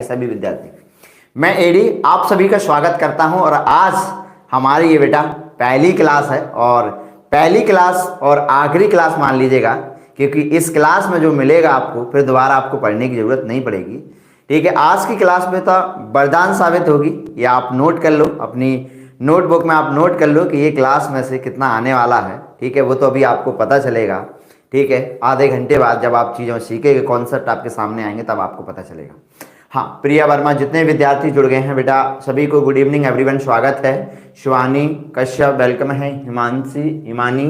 सभी विद्यार्थी, मैं एडी आप सभी का स्वागत करता हूं। और आज हमारी ये बेटा पहली क्लास है और पहली क्लास और आखिरी क्लास मान लीजिएगा, क्योंकि इस क्लास में जो मिलेगा आपको फिर दोबारा आपको पढ़ने की ज़रूरत नहीं पड़ेगी। ठीक है, आज की क्लास में तो वरदान साबित होगी। ये आप नोट कर लो, अपनी नोटबुक में आप नोट कर लो कि ये क्लास में से कितना आने वाला है। ठीक है, वो तो अभी आपको पता चलेगा। ठीक है, आधे घंटे बाद जब आप चीज़ों सीखेंगे, कॉन्सेप्ट आपके सामने आएंगे, तब आपको पता चलेगा। हाँ, प्रिया वर्मा, जितने विद्यार्थी जुड़ गए हैं बेटा सभी को गुड इवनिंग एवरीवन, स्वागत है। शिवानी कश्यप वेलकम है, हिमांशी हिमानी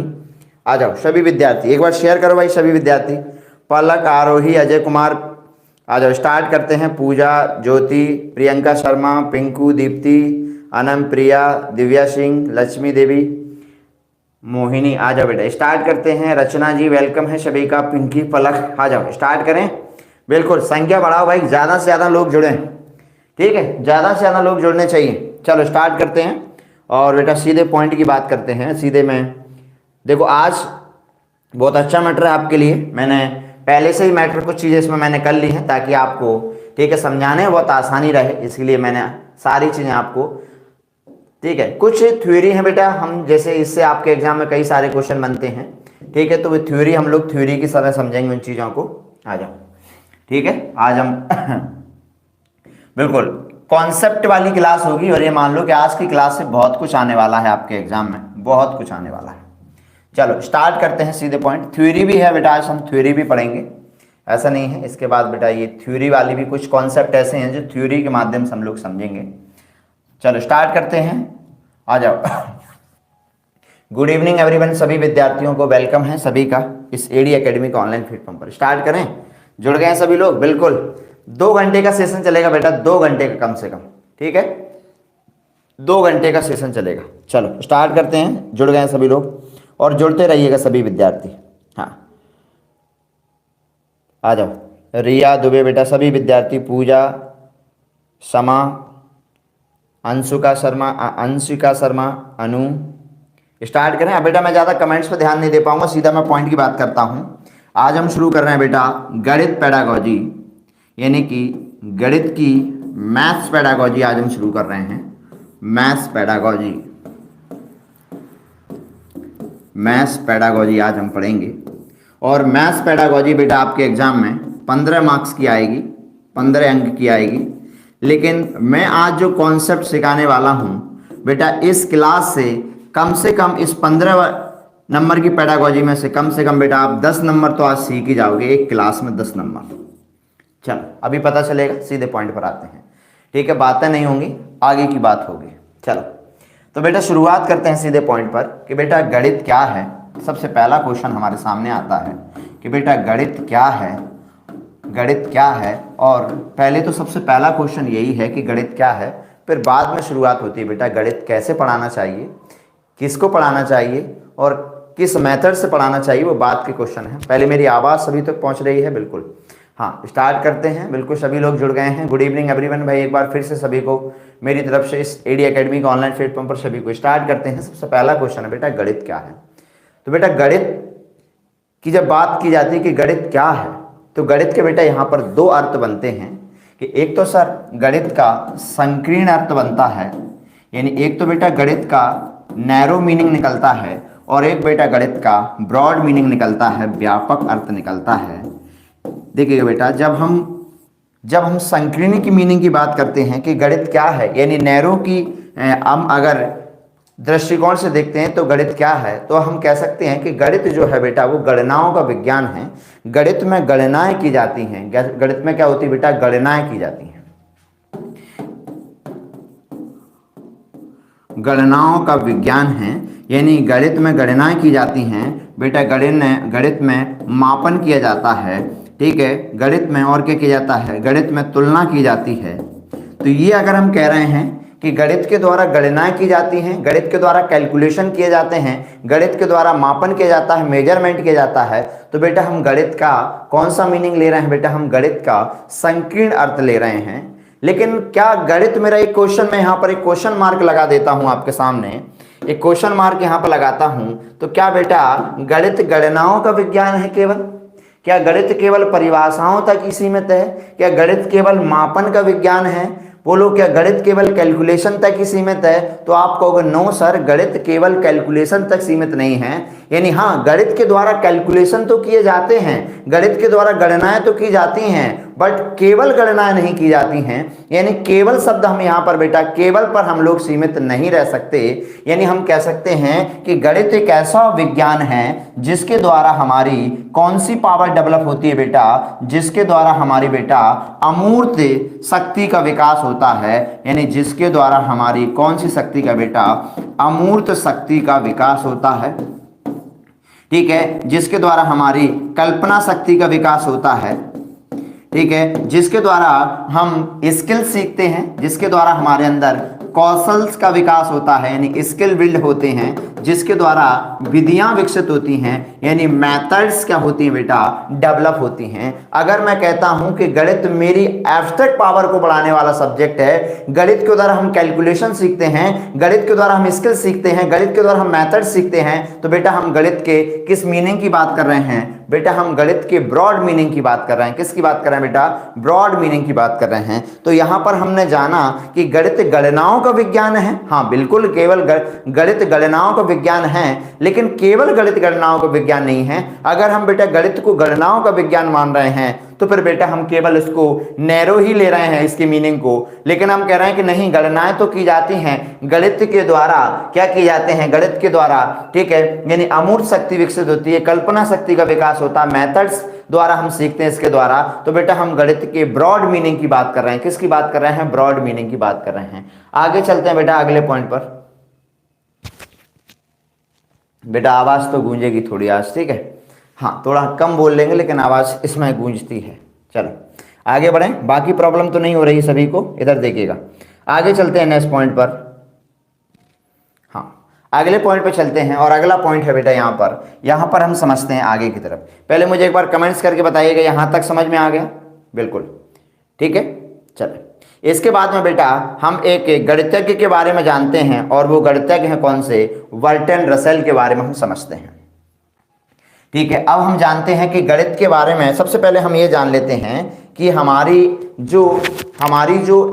आ जाओ सभी विद्यार्थी, एक बार शेयर करो भाई सभी विद्यार्थी। पलक, आरोही, अजय कुमार आ जाओ, स्टार्ट करते हैं। पूजा, ज्योति, प्रियंका शर्मा, पिंकू, दीप्ति, अनम, प्रिया, दिव्या सिंह, लक्ष्मी देवी, मोहिनी आ जाओ बेटा, स्टार्ट करते हैं। रचना जी वेलकम है सभी का। पिंकी, पलक आ जाओ, स्टार्ट करें। बिल्कुल संख्या बढ़ाओ भाई, ज़्यादा से ज़्यादा लोग जुड़ें। ठीक है, ज़्यादा से ज़्यादा लोग जुड़ने चाहिए। चलो स्टार्ट करते हैं और बेटा सीधे पॉइंट की बात करते हैं। सीधे में देखो, आज बहुत अच्छा मैटर है आपके लिए। मैंने पहले से ही मैटर कुछ चीज़ें इसमें मैंने कर ली हैं ताकि आपको ठीक है समझाने में बहुत आसानी रहे, इसलिए मैंने सारी चीज़ें आपको ठीक है। कुछ थ्योरी है बेटा, हम जैसे इससे आपके एग्जाम में कई सारे क्वेश्चन बनते हैं। ठीक है, तो वो थ्योरी हम लोग थ्योरी की तरह समझेंगे उन चीज़ों को। आ जाओ, ठीक है, आज हम बिल्कुल कॉन्सेप्ट वाली क्लास होगी। और ये मान लो कि आज की क्लास से बहुत कुछ आने वाला है आपके एग्जाम में, बहुत कुछ आने वाला है। चलो स्टार्ट करते हैं सीधे पॉइंट। थ्योरी भी है बेटा, आज हम थ्योरी भी पढ़ेंगे, ऐसा नहीं है। इसके बाद बेटा ये थ्योरी वाली भी कुछ कॉन्सेप्ट ऐसे हैं जो थ्योरी के माध्यम से हम लोग समझेंगे। चलो स्टार्ट करते हैं, आ जाओ। गुड इवनिंग एवरीवन, सभी विद्यार्थियों को वेलकम है सभी का इस एडी एकेडमी का ऑनलाइन प्लेटफॉर्म पर। स्टार्ट करें, जुड़ गए हैं सभी लोग। बिल्कुल 2 घंटे का सेशन चलेगा बेटा, 2 घंटे का कम से कम। ठीक है, 2 घंटे का सेशन चलेगा। चलो स्टार्ट करते हैं, जुड़ गए हैं सभी लोग और जुड़ते रहिएगा सभी विद्यार्थी। हाँ आ जाओ, रिया दुबे बेटा, सभी विद्यार्थी, पूजा, समा, अंशुका शर्मा, अनु, स्टार्ट करें। अब बेटा मैं ज़्यादा कमेंट्स पे ध्यान नहीं दे पाऊंगा, सीधा मैं पॉइंट की बात करता हूँ। आज हम शुरू कर रहे हैं बेटा गणित पेडागोजी, यानी कि गणित की मैथ्स पेडागोजी आज हम शुरू कर रहे हैं। मैथ्स पेडागोजी आज हम पढ़ेंगे। और मैथ्स पेडागोजी बेटा आपके एग्जाम में 15 मार्क्स की आएगी, 15 अंक की आएगी। लेकिन मैं आज जो कॉन्सेप्ट सिखाने वाला हूँ बेटा, इस क्लास से कम इस 15 नंबर की पेडागोजी में से कम बेटा आप 10 नंबर तो आज सीख ही जाओगे, एक क्लास में 10 नंबर। चलो अभी पता चलेगा, सीधे पॉइंट पर आते हैं। ठीक है, बातें नहीं होंगी, आगे की बात होगी। चलो तो बेटा शुरुआत करते हैं सीधे पॉइंट पर कि बेटा गणित क्या है। सबसे पहला क्वेश्चन हमारे सामने आता है कि बेटा गणित क्या है। और पहले तो सबसे पहला क्वेश्चन यही है कि गणित क्या है, फिर बाद में शुरुआत होती है बेटा गणित कैसे पढ़ाना चाहिए, किसको पढ़ाना चाहिए और किस मेथड से पढ़ाना चाहिए, वो बात के क्वेश्चन है। पहले मेरी आवाज़ सभी तक पहुंच रही है? बिल्कुल, हाँ स्टार्ट करते हैं। बिल्कुल सभी लोग जुड़ गए हैं। गुड इवनिंग एवरीवन भाई, एक बार फिर से सभी को मेरी तरफ से इस एडी एकेडमी का ऑनलाइन प्लेटफॉर्म पर सभी को स्टार्ट करते हैं। सबसे पहला क्वेश्चन है बेटा गणित क्या है। तो बेटा गणित की जब बात की जाती है कि गणित क्या है, तो गणित के बेटा यहाँ पर 2 अर्थ बनते हैं कि एक तो सर गणित का संकीर्ण अर्थ बनता है, यानी एक तो बेटा गणित का नैरो मीनिंग निकलता है और एक बेटा गणित का ब्रॉड मीनिंग निकलता है, व्यापक अर्थ निकलता है। देखिएगा बेटा, जब हम संकीर्ण की मीनिंग की बात करते हैं कि गणित क्या है, यानी नैरो की हम अगर दृष्टिकोण से देखते हैं तो गणित क्या है, तो हम कह सकते हैं कि गणित जो है बेटा वो गणनाओं का विज्ञान है। गणित में गणनाएं की जाती हैं। गणित में क्या होती है बेटा, गणनाएं की जाती हैं, गणनाओं का विज्ञान है। यानी गणित में गणनाएं की जाती हैं बेटा। गणित में मापन किया जाता है। ठीक है, गणित में और क्या किया जाता है, गणित में तुलना की जाती है। तो ये अगर हम कह रहे हैं कि गणित के द्वारा गणनाएं की जाती हैं, गणित के द्वारा कैलकुलेशन किए जाते हैं, गणित के द्वारा मापन किया जाता है, मेजरमेंट किया जाता है, तो बेटा हम गणित का कौन सा मीनिंग ले रहे हैं बेटा, हम गणित का संकीर्ण अर्थ ले रहे हैं। लेकिन क्या गणित, मेरा एक क्वेश्चन, मैं यहाँ पर एक क्वेश्चन मार्क लगा देता हूँ आपके सामने, एक क्वेश्चन मार्क यहाँ पर लगाता हूँ, तो क्या बेटा गणित गणनाओं का विज्ञान है केवल? क्या गणित केवल परिभाषाओं तक ही सीमित है? क्या गणित केवल मापन का विज्ञान है? बोलो, क्या गणित केवल कैलकुलेशन तक ही सीमित है? तो आप कहोगे नो सर, गणित केवल कैलकुलेशन तक सीमित नहीं है। यानी हाँ, गणित के द्वारा कैलकुलेशन तो किए जाते हैं, गणित के द्वारा गणनाएं तो की जाती हैं, बट केवल गणनाएं नहीं की जाती हैं। यानी केवल शब्द हम यहाँ पर बेटा, केवल पर हम लोग सीमित नहीं रह सकते। यानी हम कह सकते हैं कि गणित एक ऐसा विज्ञान है जिसके द्वारा हमारी कौन सी पावर डेवलप होती है बेटा? जिसके द्वारा हमारी बेटा अमूर्त शक्ति का विकास होता है। यानी जिसके द्वारा हमारी कौन सी शक्ति का बेटा? अमूर्त शक्ति का विकास होता है। ठीक है, जिसके द्वारा हमारी कल्पना शक्ति का विकास होता है। ठीक है, जिसके द्वारा हम स्किल सीखते हैं, जिसके द्वारा हमारे अंदर कौशल का विकास होता है, यानी स्किल बिल्ड होते हैं, जिसके द्वारा विधियां विकसित होती हैं, यानी मेथड्स क्या होती हैं बेटा? डेवलप होती हैं। अगर मैं कहता हूं कि गणित मेरी एब्स्ट्रैक्ट पावर को बढ़ाने वाला सब्जेक्ट है, गणित के द्वारा हम कैलकुलेशन सीखते हैं, गणित के द्वारा हम स्किल सीखते हैं, गणित के द्वारा हम मेथड सीखते हैं, तो बेटा हम गणित के किस मीनिंग की बात कर रहे हैं? बेटा हम गणित के ब्रॉड मीनिंग की बात कर रहे हैं। किसकी बात कर रहे हैं बेटा? ब्रॉड मीनिंग की बात कर रहे हैं। तो यहां पर हमने जाना कि गणित गणनाओं का विज्ञान है। हाँ बिल्कुल, केवल गणित गणनाओं का विज्ञान है, लेकिन केवल गणित गणनाओं का विज्ञान नहीं है। अगर हम बेटा गणित को गणनाओं का विज्ञान मान रहे हैं तो फिर बेटा हम केवल इसको नैरो ही ले रहे हैं, इसकी मीनिंग को। लेकिन हम कह रहे हैं कि नहीं, गणनाएं तो की जाती हैं गणित के द्वारा। क्या की जाते हैं? गणित के द्वारा। ठीक है, यानी अमूर्त शक्ति विकसित होती है, कल्पना शक्ति का विकास होता है, मेथड्स द्वारा हम सीखते हैं इसके द्वारा। तो बेटा हम गणित के ब्रॉड मीनिंग की बात कर रहे हैं। किसकी बात कर रहे हैं? ब्रॉड मीनिंग की बात कर रहे हैं। आगे चलते हैं बेटा अगले पॉइंट पर। बेटा आवाज तो गूंजेगी थोड़ी आज, ठीक है? हाँ, थोड़ा कम बोल लेंगे लेकिन आवाज इसमें गूंजती है। चलो आगे बढ़ें, बाकी प्रॉब्लम तो नहीं हो रही सभी को। इधर देखिएगा, आगे चलते हैं नेक्स्ट पॉइंट पर। हाँ, अगले पॉइंट पे चलते हैं और अगला पॉइंट है बेटा यहाँ पर हम समझते हैं आगे की तरफ। पहले मुझे एक बार कमेंट्स करके बताइएगा यहाँ तक समझ में आ गया? बिल्कुल, ठीक है। चलो इसके बाद में बेटा हम एक गणितज्ञ के बारे में जानते हैं, और वो गणितज्ञ हैं कौन से? बर्ट्रैंड रसेल के बारे में हम समझते हैं। ठीक है, अब हम जानते हैं कि गणित के बारे में सबसे पहले हम ये जान लेते हैं कि हमारी जो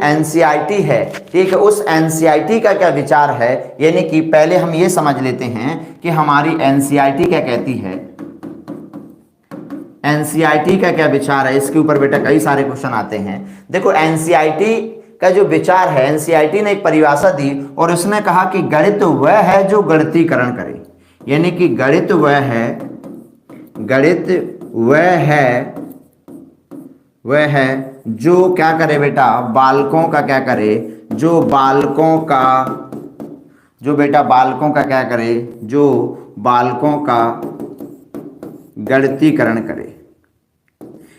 एनसीईआरटी है, ठीक है, उस एनसीईआरटी का क्या विचार है। यानी कि पहले हम ये समझ लेते हैं कि हमारी एनसीईआरटी क्या कहती है, एनसीईआरटी का क्या विचार है। इसके ऊपर बेटा कई सारे क्वेश्चन आते हैं। देखो एनसीईआरटी का जो विचार है, एनसीईआरटी ने एक परिभाषा दी और उसने कहा कि गणित वह है जो गणितीकरण करे। यानी कि गणित वह है जो क्या करे बेटा? बालकों का क्या करे? जो बालकों का गणितीकरण करे,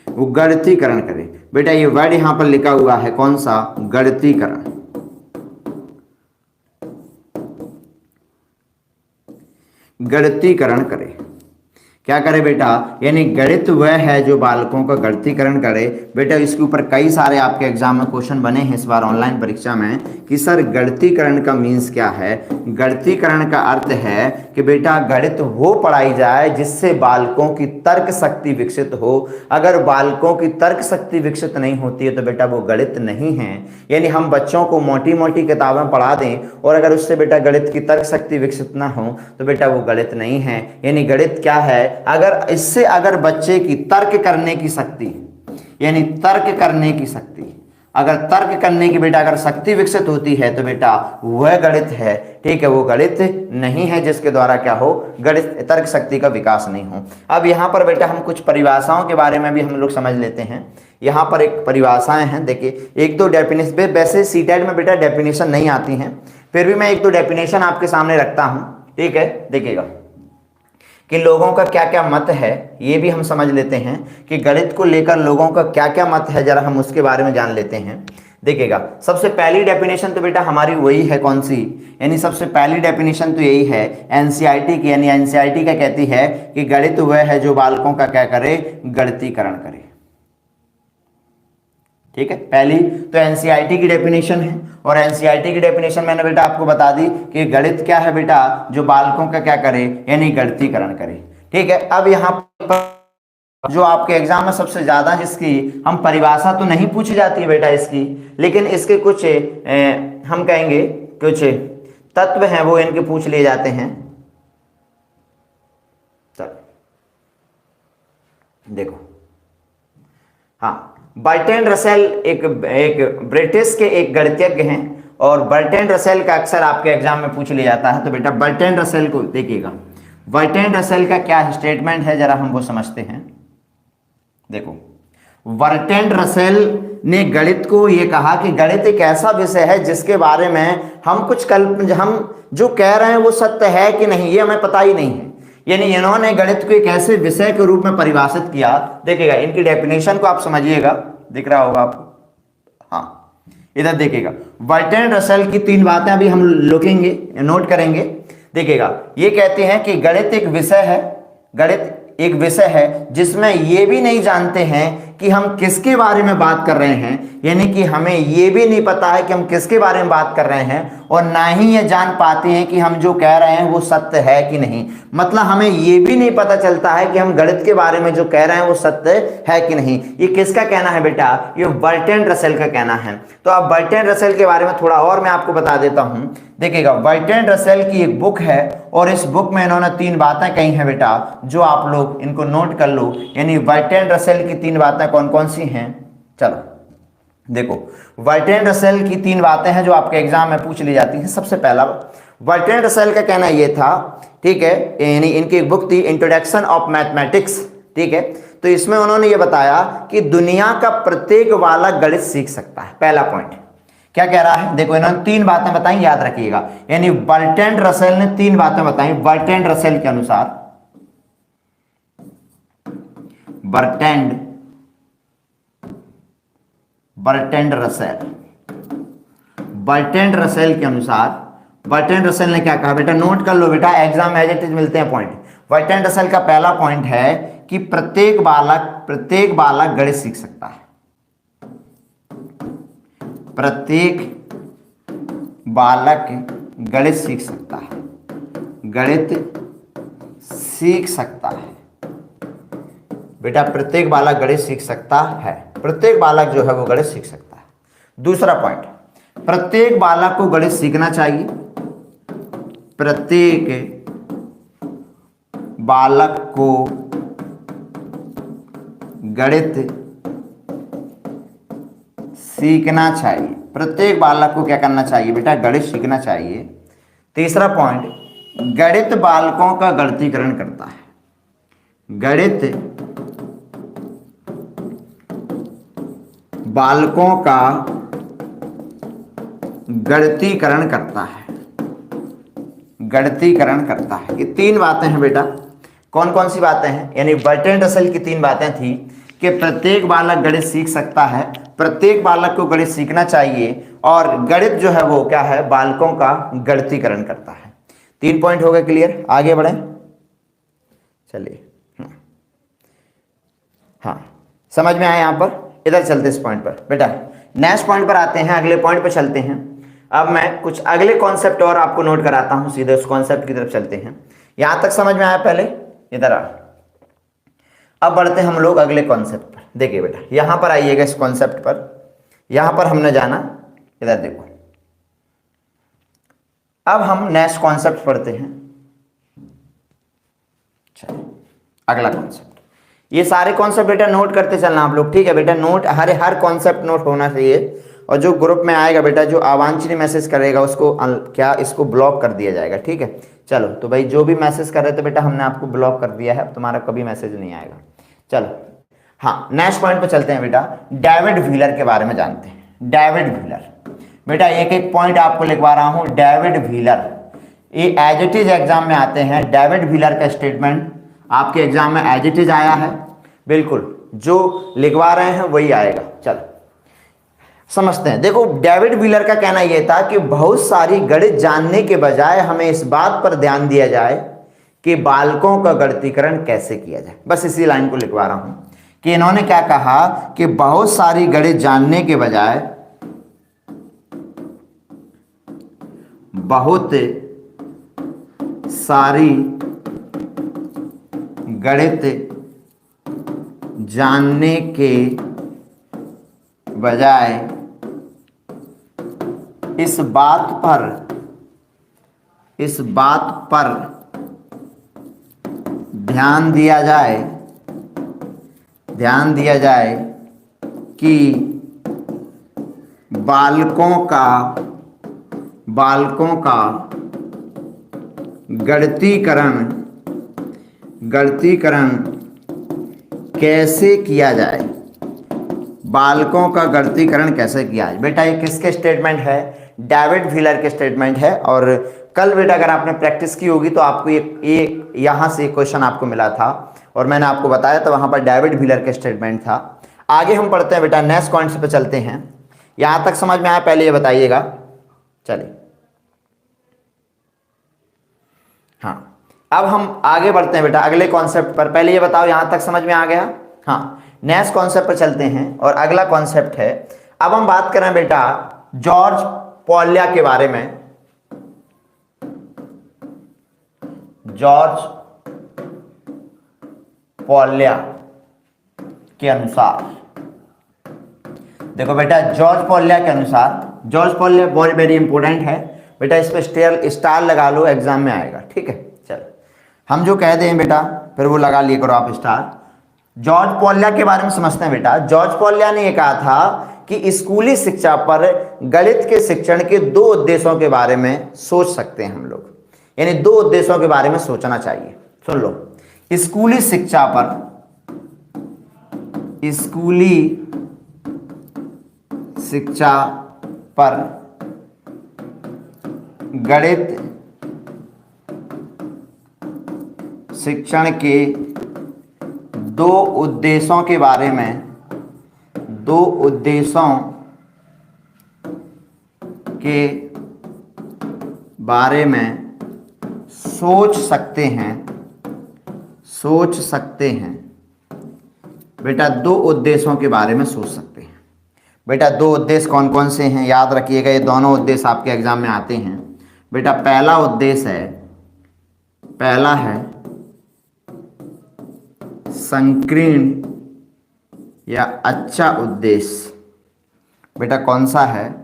वो गणितीकरण करे। बेटा ये वर्ड यहां पर लिखा हुआ है, कौन सा? गणितीकरण। गणितीकरण करे, क्या करे बेटा? यानी गणित वह है जो बालकों का गणितीकरण करे। बेटा इसके ऊपर कई सारे आपके एग्जाम में क्वेश्चन बने हैं इस बार ऑनलाइन परीक्षा में कि सर गणितीकरण का मीन्स क्या है। गणितीकरण का अर्थ है कि बेटा गणित वो पढ़ाई जाए जिससे बालकों की तर्क शक्ति विकसित हो। अगर बालकों की तर्क शक्ति विकसित नहीं होती है तो बेटा वो गणित नहीं है। यानी हम बच्चों को मोटी मोटी किताबें पढ़ा दें और अगर उससे बेटा गणित की तर्क शक्ति विकसित ना हो तो बेटा वो गणित नहीं है। यानी गणित क्या है? अगर बच्चे की तर्क करने की शक्ति, यानी तर्क करने की शक्ति, अगर तर्क करने की बेटा अगर शक्ति विकसित होती है तो बेटा वह गणित है। ठीक है, वो गणित नहीं है जिसके द्वारा क्या हो? गणित तर्क शक्ति का विकास नहीं हो। अब यहाँ पर बेटा हम कुछ परिभाषाओं के बारे में भी हम लोग समझ लेते हैं। यहाँ पर एक परिभाषाएं हैं, देखिए एक दो डेफिनेशन, वैसे सीटेट में बेटा डेफिनेशन नहीं आती हैं, फिर भी मैं एक दो डेफिनेशन आपके सामने रखता हूँ। ठीक है, देखिएगा कि लोगों का क्या क्या मत है, ये भी हम समझ लेते हैं कि गणित को लेकर लोगों का क्या क्या मत है, जरा हम उसके बारे में जान लेते हैं। देखिएगा सबसे पहली डेफिनेशन तो बेटा हमारी वही है, कौन सी? यानी सबसे पहली डेफिनेशन तो यही है एनसीईआरटी की। यानी एनसीईआरटी क्या कहती है कि गणित वह है जो बालकों का क्या करे? गणितीकरण करे। ठीक है, पहली तो एनसीईआरटी की डेफिनेशन है और एनसीईआरटी की डेफिनेशन मैंने बेटा आपको बता दी कि गणित क्या है बेटा? जो बालकों का क्या करे? यानी गणितीकरण करे। ठीक है, अब यहाँ पर जो आपके एग्जाम में सबसे ज्यादा, जिसकी हम परिभाषा तो नहीं पूछी जाती है बेटा इसकी, लेकिन इसके कुछ हम कहेंगे कुछ तत्व हैं वो इनके पूछ लिए जाते हैं। चलो देखो, हाँ, बर्ट्रैंड रसेल एक ब्रिटिश के एक गणितज्ञ हैं, और बर्ट्रैंड रसेल का अक्सर आपके एग्जाम में पूछ लिया जाता है। तो बेटा बर्ट्रैंड रसेल को देखिएगा, बर्ट्रैंड रसेल का क्या स्टेटमेंट है जरा हम वो समझते हैं। देखो, बर्ट्रैंड रसेल ने गणित को ये कहा कि गणित एक ऐसा विषय है जिसके बारे में हम जो कह रहे हैं वो सत्य है कि नहीं ये हमें पता ही नहीं है। यानी इन्होंने गणित को एक ऐसे विषय के रूप में परिभाषित किया। देखिएगा, इनकी डेफिनेशन को आप समझिएगा, दिख रहा होगा आपको, हाँ इधर देखिएगा, बर्ट्रैंड रसेल की 3 बातें अभी हम लिखेंगे, नोट करेंगे। देखिएगा, ये कहते हैं कि गणित एक विषय है जिसमें ये भी नहीं जानते हैं कि हम किसके बारे में बात कर रहे हैं, यानी कि हमें ये भी नहीं पता है कि हम किसके बारे में बात कर रहे हैं, और ना ही ये जान पाते हैं कि हम जो कह रहे हैं वो सत्य है कि नहीं। मतलब हमें ये भी नहीं पता चलता है कि हम गणित के बारे में जो कह रहे हैं वो सत्य है कि नहीं। ये किसका कहना है बेटा? ये बर्ट्रैंड रसेल का कहना है। तो अब बर्ट्रैंड रसेल के बारे में थोड़ा और मैं आपको बता देता हूं। देखिएगा, बर्ट्रैंड रसेल की एक बुक है, और इस बुक में इन्होंने 3 बातें कही हैं बेटा, जो आप लोग इनको नोट कर लो। यानी बर्ट्रैंड रसेल की 3 बातें कौन कौन सी हैं? चलो देखो, बर्ट्रैंड रसेल की 3 बातें हैं जो आपके एग्जाम में पूछ ली जाती हैं। सबसे पहला, बर्ट्रैंड रसेल का कहना ये था, ठीक है, यानी इनकी एक बुक थी इंट्रोडक्शन ऑफ मैथमेटिक्स, ठीक है। तो इसमें उन्होंने ये बताया कि दुनिया का प्रत्येक बालक गणित सीख सकता है। पहला पॉइंट क्या कह रहा है? देखो, इन्होंने 3 बातें बताई, याद रखिएगा। यानी बर्ट्रैंड रसेल ने 3 बातें बताई। बर्ट्रैंड रसेल के अनुसार, बर्ट्रैंड रसेल के अनुसार, बर्ट्रैंड रसेल ने क्या कहा बेटा? नोट कर लो बेटा, एग्जाम में एज इट इज मिलते हैं पॉइंट। बर्ट्रैंड रसेल का पहला पॉइंट है कि प्रत्येक बालक गणित सीख सकता है। प्रत्येक बालक गणित सीख सकता है, बेटा प्रत्येक बालक गणित सीख सकता है। प्रत्येक बालक जो है वो गणित सीख सकता है। दूसरा पॉइंट, प्रत्येक बालक को गणित सीखना चाहिए। प्रत्येक बालक को गणित सीखना चाहिए। प्रत्येक बालक को क्या करना चाहिए बेटा? गणित सीखना चाहिए। तीसरा पॉइंट, गणित बालकों का गणितीकरण करता है। गणित बालकों का गणितीकरण करता है। ये 3 बातें हैं बेटा। कौन कौन सी बातें हैं? यानी बर्ट्रैंड रसेल की 3 बातें थी कि प्रत्येक बालक गणित सीख सकता है, प्रत्येक बालक को गणित सीखना चाहिए, और गणित जो है वो क्या है? बालकों का गणितीकरण करता है। 3 पॉइंट हो गए क्लियर? आगे बढ़े, चलिए। हाँ, समझ में आया? यहां पर इधर चलते इस पॉइंट पर बेटा। नेक्स्ट पॉइंट पर आते हैं, अगले पॉइंट पर चलते हैं। अब मैं कुछ अगले कॉन्सेप्ट और आपको नोट कराता हूं, सीधे उस कॉन्सेप्ट की तरफ चलते हैं। यहां तक समझ में आया? पहले इधर आ। अब बढ़ते हम लोग अगले कॉन्सेप्ट पर। देखिए बेटा, यहां पर आइएगा इस कॉन्सेप्ट पर। यहां पर हमने जाना, इधर देखो। अब हम नेक्स्ट कॉन्सेप्ट पढ़ते हैं। चलिए अगला कॉन्सेप्ट। ये सारे कॉन्सेप्ट बेटा नोट करते चलना आप लोग, ठीक है बेटा। नोट हर कॉन्सेप्ट नोट होना चाहिए। और जो ग्रुप में आएगा बेटा, जो अवांछनीय मैसेज करेगा उसको इसको ब्लॉक कर दिया जाएगा, ठीक है। चलो, तो भाई जो भी मैसेज कर रहे थे बेटा, हमने आपको ब्लॉक कर दिया है, अब तुम्हारा कभी मैसेज नहीं आएगा। चलो, हाँ, नेक्स्ट पॉइंट पे चलते हैं बेटा। डेविड व्हीलर के बारे में जानते हैं। डेविड व्हीलर बेटा, एक एक पॉइंट आपको लिखवा रहा हूं। डेविड व्हीलर, ये एज इट इज एग्जाम में आते हैं। डेविड व्हीलर का स्टेटमेंट आपके एग्जाम में एज इट इज आया है, बिल्कुल जो लिखवा रहे हैं वही आएगा। चलो समझते हैं। देखो, डेविड व्हीलर का कहना यह था कि बहुत सारी गणित जानने के बजाय हमें इस बात पर ध्यान दिया जाए कि बालकों का गणितीकरण कैसे किया जाए। बस इसी लाइन को लिखवा रहा हूं कि इन्होंने क्या कहा कि बहुत सारी गणित जानने के बजाय बहुत सारी गणित जानने के बजाय इस बात पर ध्यान दिया जाए कि बालकों का गणितीकरण कैसे किया जाए। बालकों का गणितीकरण कैसे किया जाए। बेटा ये किसके स्टेटमेंट है? डेविड व्हीलर के स्टेटमेंट है। और कल बेटा अगर आपने प्रैक्टिस की होगी तो आपको ये यहाँ से क्वेश्चन आपको मिला था और मैंने आपको बताया था, वहाँ पर डेविड व्हीलर के स्टेटमेंट था। आगे हम पढ़ते हैं बेटा, नेक्स्ट पॉइंट्स पे चलते हैं। यहाँ तक समझ में आया? पहले ये बताइएगा। चलिए हाँ, अब हम आगे बढ़ते हैं बेटा अगले कॉन्सेप्ट पर। पहले ये बताओ यहाँ तक समझ में आ गया? हाँ, नेक्स्ट कॉन्सेप्ट पर चलते हैं और अगला कॉन्सेप्ट है, अब हम बात कर रहे हैं बेटा जॉर्ज पॉलिया के बारे में। जॉर्ज पॉलिया के अनुसार, देखो बेटा जॉर्ज पॉलिया के अनुसार, जॉर्ज पॉलिया बहुत वेरी इंपॉर्टेंट है बेटा, इस पे स्टार लगा लो, एग्जाम में आएगा। ठीक है, चलो हम जो कह दें बेटा फिर वो लगा लिए करो आप स्टार। जॉर्ज पॉलिया के बारे में समझते हैं बेटा। जॉर्ज पॉलिया ने यह कहा था कि स्कूली शिक्षा पर गणित के शिक्षण के 2 उद्देश्यों के बारे में सोच सकते हैं हम लोग, यानी 2 उद्देश्यों के बारे में सोचना चाहिए। सुन लो, स्कूली शिक्षा पर गणित शिक्षण के 2 उद्देश्यों के बारे में, 2 उद्देश्यों के बारे में सोच सकते हैं बेटा। 2 उद्देश्यों के बारे में सोच सकते हैं बेटा। 2 उद्देश्य कौन कौन से हैं याद रखिएगा, ये दोनों उद्देश्य आपके एग्जाम में आते हैं बेटा। पहला उद्देश्य है संकीर्ण या अच्छा उद्देश्य बेटा। कौन सा है?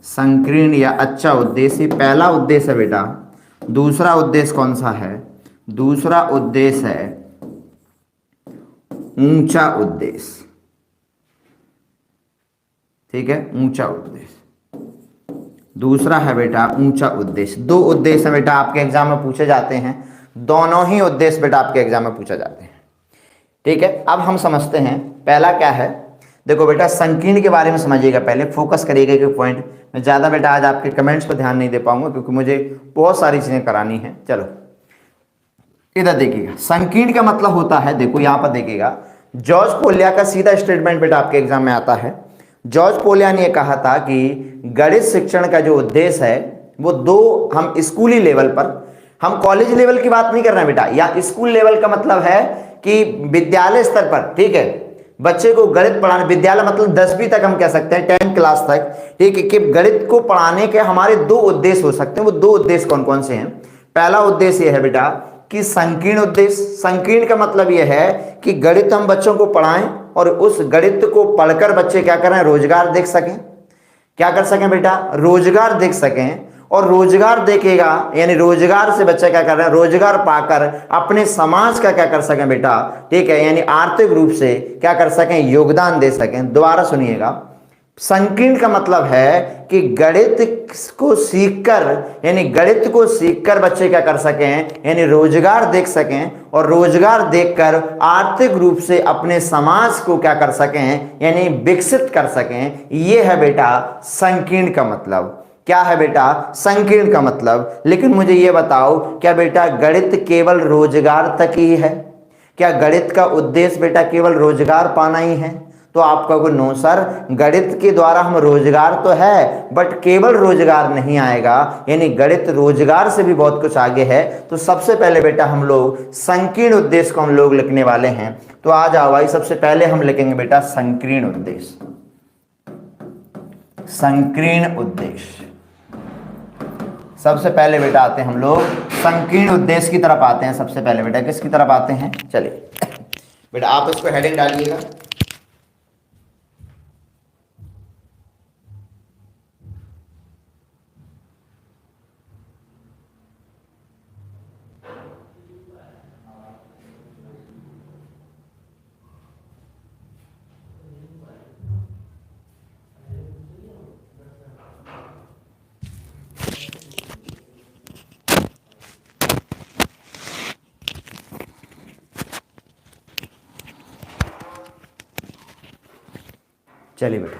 संकीर्ण या अच्छा उद्देश्य, पहला उद्देश्य है बेटा। दूसरा उद्देश्य कौन सा है? दूसरा उद्देश्य है ऊंचा उद्देश्य। ठीक है, ऊंचा उद्देश्य दूसरा है बेटा, ऊंचा उद्देश्य। 2 उद्देश्य बेटा आपके एग्जाम में पूछे जाते हैं, दोनों ही उद्देश्य बेटा आपके एग्जाम में पूछे जाते हैं। ठीक है, अब हम समझते हैं पहला क्या है। देखो बेटा संकीर्ण के बारे में समझिएगा, पहले फोकस करिएगा कि पॉइंट। मैं ज़्यादा बेटा आज आपके कमेंट्स पर ध्यान नहीं दे पाऊंगा क्योंकि मुझे बहुत सारी चीज़ें करानी है। चलो इधर देखिएगा, संकीर्ण का मतलब होता है, देखो यहाँ पर देखिएगा, जॉर्ज पोलिया का सीधा स्टेटमेंट बेटा आपके एग्जाम में आता है। जॉर्ज पोलिया ने कहा था कि गणित शिक्षण का जो उद्देश्य है वो 2, हम स्कूली लेवल पर, हम कॉलेज लेवल की बात नहीं कर रहे हैं बेटा, या स्कूल लेवल का मतलब है कि विद्यालय स्तर पर। ठीक है, बच्चे को गणित पढ़ाने, विद्यालय मतलब 10वीं तक हम कह सकते हैं, 10th क्लास तक। ठीक है, कि गणित को पढ़ाने के हमारे 2 उद्देश्य हो सकते हैं। वो 2 उद्देश्य कौन कौन से हैं? पहला उद्देश्य यह है बेटा कि संकीर्ण उद्देश्य। संकीर्ण का मतलब यह है कि गणित हम बच्चों को पढ़ाएं और उस गणित को पढ़कर बच्चे क्या करें? रोजगार देख सकें। क्या कर सकें बेटा? रोजगार देख सकें। और रोजगार देखेगा यानी रोजगार से बच्चा क्या कर रहा है? रोजगार पाकर अपने समाज का क्या कर सकें बेटा? ठीक है, यानी आर्थिक रूप से क्या कर सकें? योगदान दे सकें। दोबारा सुनिएगा, संकीर्ण का मतलब है कि गणित को सीखकर, यानी गणित को सीखकर बच्चे क्या कर सकें? यानी रोजगार देख सकें और रोजगार देखकर आर्थिक रूप से अपने समाज को क्या कर सकें? यानी विकसित कर सकें। यह है बेटा संकीर्ण का मतलब। क्या है बेटा? संकीर्ण का मतलब। लेकिन मुझे यह बताओ, क्या बेटा गणित केवल रोजगार तक ही है? क्या गणित का उद्देश्य बेटा केवल रोजगार पाना ही है? तो आप कहोगे नो सर, गणित के द्वारा हम रोजगार तो है बट केवल रोजगार नहीं आएगा, यानी गणित रोजगार से भी बहुत कुछ आगे है। तो सबसे पहले बेटा हम लोग संकीर्ण उद्देश्य को हम लोग लिखने वाले हैं। तो आ जाओ भाई, सबसे पहले हम लिखेंगे बेटा संकीर्ण उद्देश्य। संकीर्ण उद्देश्य सबसे पहले बेटा आते हैं हम लोग संकीर्ण उद्देश्य की तरफ आते हैं। सबसे पहले बेटा किसकी तरफ आते हैं? चलिए बेटा आप इसको हेडिंग डालिएगा। चलिए बेटा,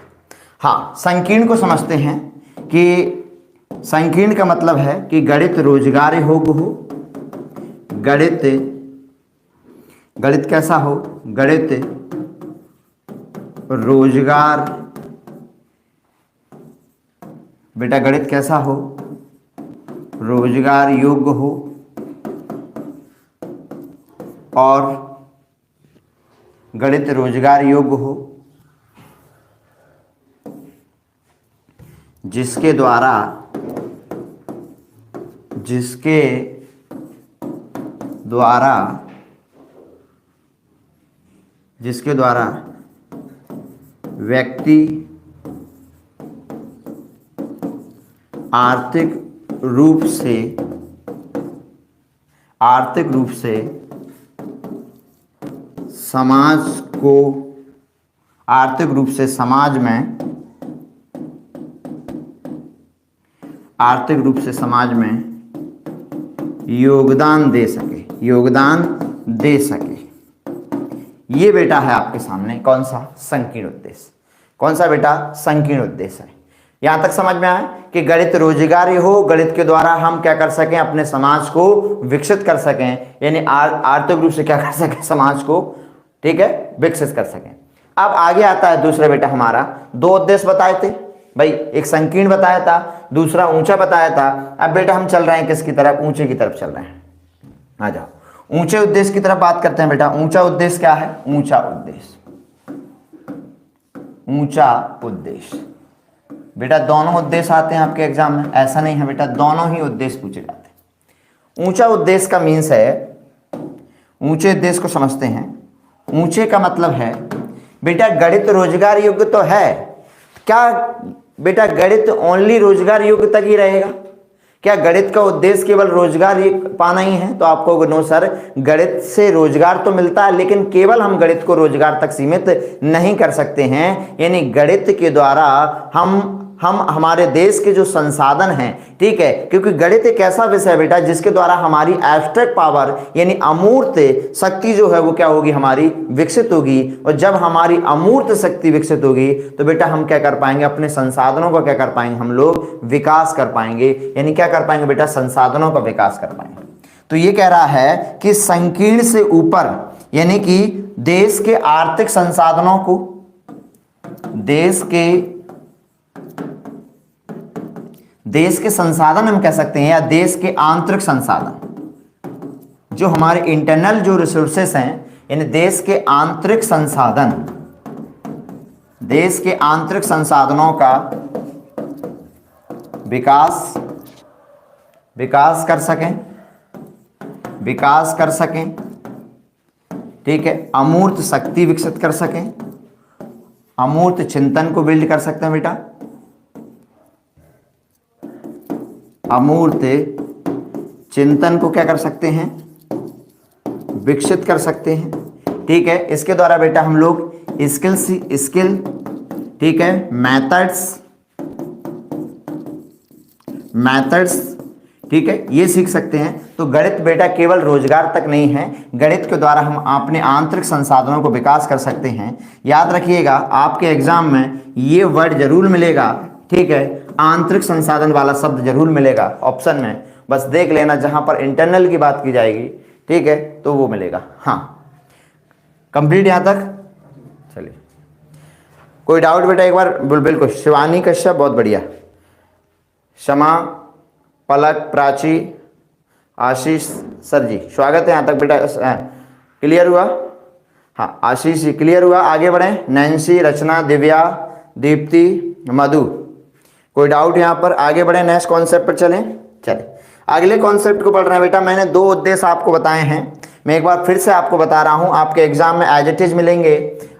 हाँ संकीर्ण को समझते हैं कि संकीर्ण का मतलब है कि गणित रोजगार योग्य हो। गणित गणित कैसा हो? गणित रोजगार, बेटा गणित कैसा हो? रोजगार योग्य हो और गणित रोजगार योग्य हो जिसके द्वारा व्यक्ति आर्थिक रूप से समाज में योगदान दे सके। ये बेटा है आपके सामने कौन सा? संकीर्ण उद्देश्य। कौन सा बेटा? संकीर्ण उद्देश्य है। यहां तक समझ में आया कि गणित रोजगारी हो, गणित के द्वारा हम क्या कर सकें? अपने समाज को विकसित कर सकें, यानी आर्थिक रूप से क्या कर सकें? समाज को, ठीक है, विकसित कर सकें। अब आगे आता है दूसरा बेटा हमारा, दो उद्देश्य बताए थे भाई, एक संकीर्ण बताया था, दूसरा ऊंचा बताया था। अब बेटा हम चल रहे हैं किसकी तरफ? ऊंचे की तरफ चल रहे हैं। आ जाओ, ऊंचे उद्देश्य की तरफ बात करते हैं बेटा। ऊंचा उद्देश्य क्या है? ऊंचा उद्देश्य बेटा दोनों उद्देश्य आते हैं आपके एग्जाम में, ऐसा नहीं है बेटा, दोनों ही उद्देश्य पूछे जाते हैं। ऊंचा उद्देश्य का मीन्स है, ऊंचे उद्देश्य को समझते हैं। ऊंचे का मतलब है बेटा गणित रोजगार योग्य तो है। क्या बेटा गणित ओनली रोजगार योग्य तक ही रहेगा? क्या गणित का उद्देश्य केवल रोजगार पाना ही है? तो आपको नो सर, गणित से रोजगार तो मिलता है, लेकिन केवल हम गणित को रोजगार तक सीमित नहीं कर सकते हैं। यानी गणित के द्वारा हम हमारे देश के जो संसाधन हैं, ठीक है, क्योंकि गणित एक ऐसा विषय है बेटा जिसके द्वारा हमारी एब्स्ट्रैक्ट पावर यानी अमूर्त शक्ति जो है वो क्या होगी? हमारी विकसित होगी। और जब हमारी अमूर्त शक्ति विकसित होगी तो बेटा हम क्या कर पाएंगे? अपने संसाधनों का क्या कर पाएंगे? हम लोग विकास कर पाएंगे। यानी क्या कर पाएंगे बेटा? संसाधनों का विकास कर पाएंगे। तो ये कह रहा है कि संकीर्ण से ऊपर, यानी कि देश के आर्थिक संसाधनों को, देश के संसाधन हम कह सकते हैं, या देश के आंतरिक संसाधन, जो हमारे इंटरनल जो रिसोर्सेस हैं, यानी देश के आंतरिक संसाधनों का विकास कर सकें, ठीक है, अमूर्त शक्ति विकसित कर सकें, अमूर्त चिंतन को बिल्ड कर सकते हैं बेटा, अमूर्त चिंतन को क्या कर सकते हैं? विकसित कर सकते हैं, ठीक है। इसके द्वारा बेटा हम लोग स्किल, ठीक है, मेथड्स, ठीक है, ये सीख सकते हैं। तो गणित बेटा केवल रोजगार तक नहीं है, गणित के द्वारा हम अपने आंतरिक संसाधनों को विकास कर सकते हैं। याद रखिएगा आपके एग्जाम में ये वर्ड जरूर मिलेगा, ठीक है, आंतरिक संसाधन वाला शब्द जरूर मिलेगा ऑप्शन में, बस देख लेना जहां पर इंटरनल की बात की जाएगी, ठीक है, तो वो मिलेगा। हाँ, कंप्लीट यहां तक? चलिए, कोई डाउट बेटा एक बार? बिल्कुल, शिवानी कश्यप बहुत बढ़िया, क्षमा, पलक, प्राची, आशीष सर जी स्वागत है यहाँ तक बेटा। क्लियर हुआ? हाँ, आशीष जी क्लियर हुआ। आगे बढ़ें, नैन्सी, रचना, दिव्या, दीप्ति, मधु, कोई डाउट यहाँ पर? आगे बढ़े, नेक्स्ट कॉन्सेप्ट पर चलें। चले, अगले कॉन्सेप्ट को पढ़ रहे हैं बेटा। मैंने दो उद्देश्य आपको बताए हैं, मैं एक बार फिर से आपको बता रहा हूं, आपके एग्जाम में एज इट इज मिलेंगे।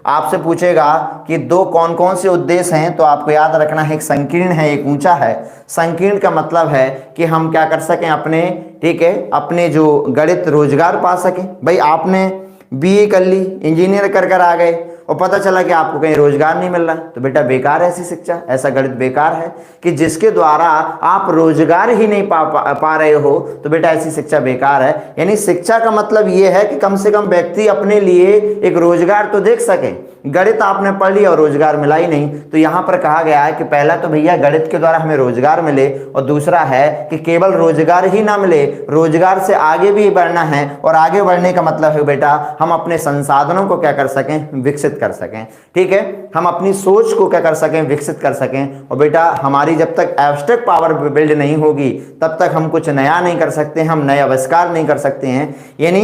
आपसे पूछेगा कि दो कौन कौन से उद्देश्य हैं, तो आपको याद रखना है, एक संकीर्ण है, एक ऊंचा है। संकीर्ण का मतलब है कि हम क्या कर सकें अपने, ठीक है, अपने जो गणित रोजगार पा सकें। भाई आपने बीए कर ली, इंजीनियर कर आ गए और पता चला कि आपको कहीं रोजगार नहीं मिल रहा, तो बेटा बेकार है ऐसी शिक्षा, ऐसा गणित बेकार है कि जिसके द्वारा आप रोजगार ही नहीं पा रहे हो, तो बेटा ऐसी शिक्षा बेकार है। यानी शिक्षा का मतलब यह है कि कम से कम व्यक्ति अपने लिए एक रोजगार तो देख सके। गणित आपने पढ़ लिया और रोजगार मिला ही नहीं, तो यहां पर कहा गया है कि पहला तो भैया गणित के द्वारा हमें रोजगार मिले, और दूसरा है कि केवल रोजगार ही ना मिले, रोजगार से आगे भी बढ़ना है। और आगे बढ़ने का मतलब है बेटा हम अपने संसाधनों को क्या कर सकें, विकसित कर सकें। ठीक है, हम अपनी सोच को क्या कर सकें, विकसित कर सकें। और बेटा हमारी जब तक एब्स्ट्रैक्ट पावर बिल्ड नहीं होगी तब तक हम कुछ नया नहीं कर सकते, हम नए आविष्कार नहीं कर सकते हैं। यानी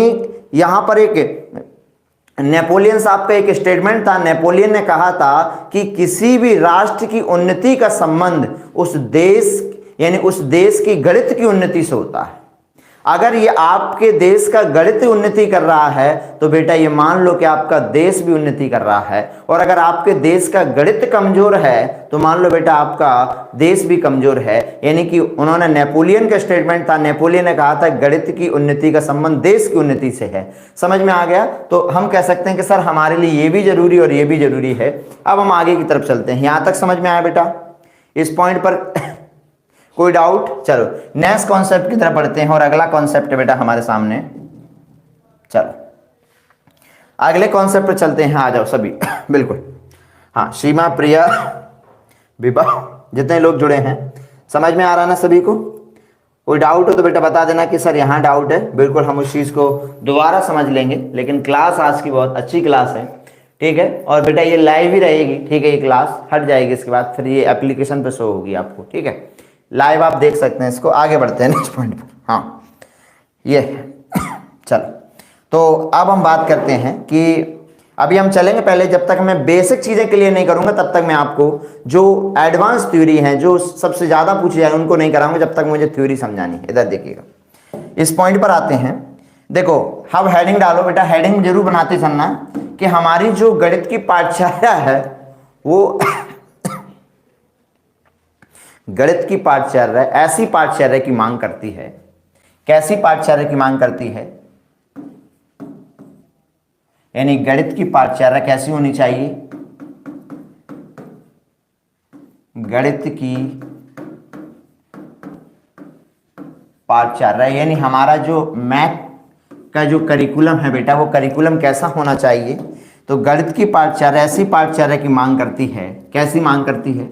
यहां पर एक नेपोलियन साहब का एक स्टेटमेंट था, नेपोलियन ने कहा था कि किसी भी राष्ट्र की उन्नति का संबंध उस देश, यानी उस देश की गणित की उन्नति से होता है। अगर ये आपके देश का गणित उन्नति कर रहा है तो बेटा ये मान लो कि आपका देश भी उन्नति कर रहा है, और अगर आपके देश का गणित कमजोर है तो मान लो बेटा आपका देश भी कमजोर है। यानी कि उन्होंने, नेपोलियन का स्टेटमेंट था, नेपोलियन ने कहा था गणित की उन्नति का संबंध देश की उन्नति से है। समझ में आ गया? तो हम कह सकते हैं कि सर हमारे लिए ये भी जरूरी और ये भी जरूरी है। अब हम आगे की तरफ चलते हैं। यहां तक समझ में आया बेटा? इस पॉइंट पर कोई डाउट? चलो नेक्स्ट कॉन्सेप्ट की तरफ पढ़ते हैं, और अगला कॉन्सेप्ट है बेटा हमारे सामने। चलो अगले कॉन्सेप्ट पर चलते हैं, आ जाओ सभी बिल्कुल। हाँ सीमा, प्रिया, विभा, जितने लोग जुड़े हैं, समझ में आ रहा है ना सभी को? कोई डाउट हो तो बेटा बता देना कि सर यहाँ डाउट है, बिल्कुल हम उस चीज़ को दोबारा समझ लेंगे। लेकिन क्लास आज की बहुत अच्छी क्लास है, ठीक है। और बेटा ये लाइव ही रहेगी, ठीक है, ये क्लास हट जाएगी इसके बाद, फिर ये एप्लीकेशन पे शो होगी आपको, ठीक है। लाइव आप देख सकते हैं इसको। आगे बढ़ते हैं नेक्स्ट पॉइंट पर। हाँ ये चलो, तो अब हम बात करते हैं कि अभी हम चलेंगे, पहले जब तक मैं बेसिक चीज़ें क्लियर नहीं करूंगा तब तक मैं आपको जो एडवांस थ्योरी है, जो सबसे ज़्यादा पूछी जाए, उनको नहीं कराऊंगा जब तक मुझे थ्योरी समझानी है। इधर देखिएगा, इस पॉइंट पर आते हैं। देखो हम हेडिंग डालो बेटा, हेडिंग जरूर बनाते चलना कि हमारी जो गणित की पाठशाला है वो गणित की पाठशाला ऐसी पाठशाला की मांग करती है। कैसी पाठशाला की मांग करती है? यानी गणित की पाठशाला कैसी होनी चाहिए? गणित की पाठशाला यानी हमारा जो मैथ का जो करिकुलम है बेटा, वो करिकुलम कैसा होना चाहिए? तो गणित की पाठशाला ऐसी पाठशाला की मांग करती है। कैसी मांग करती है?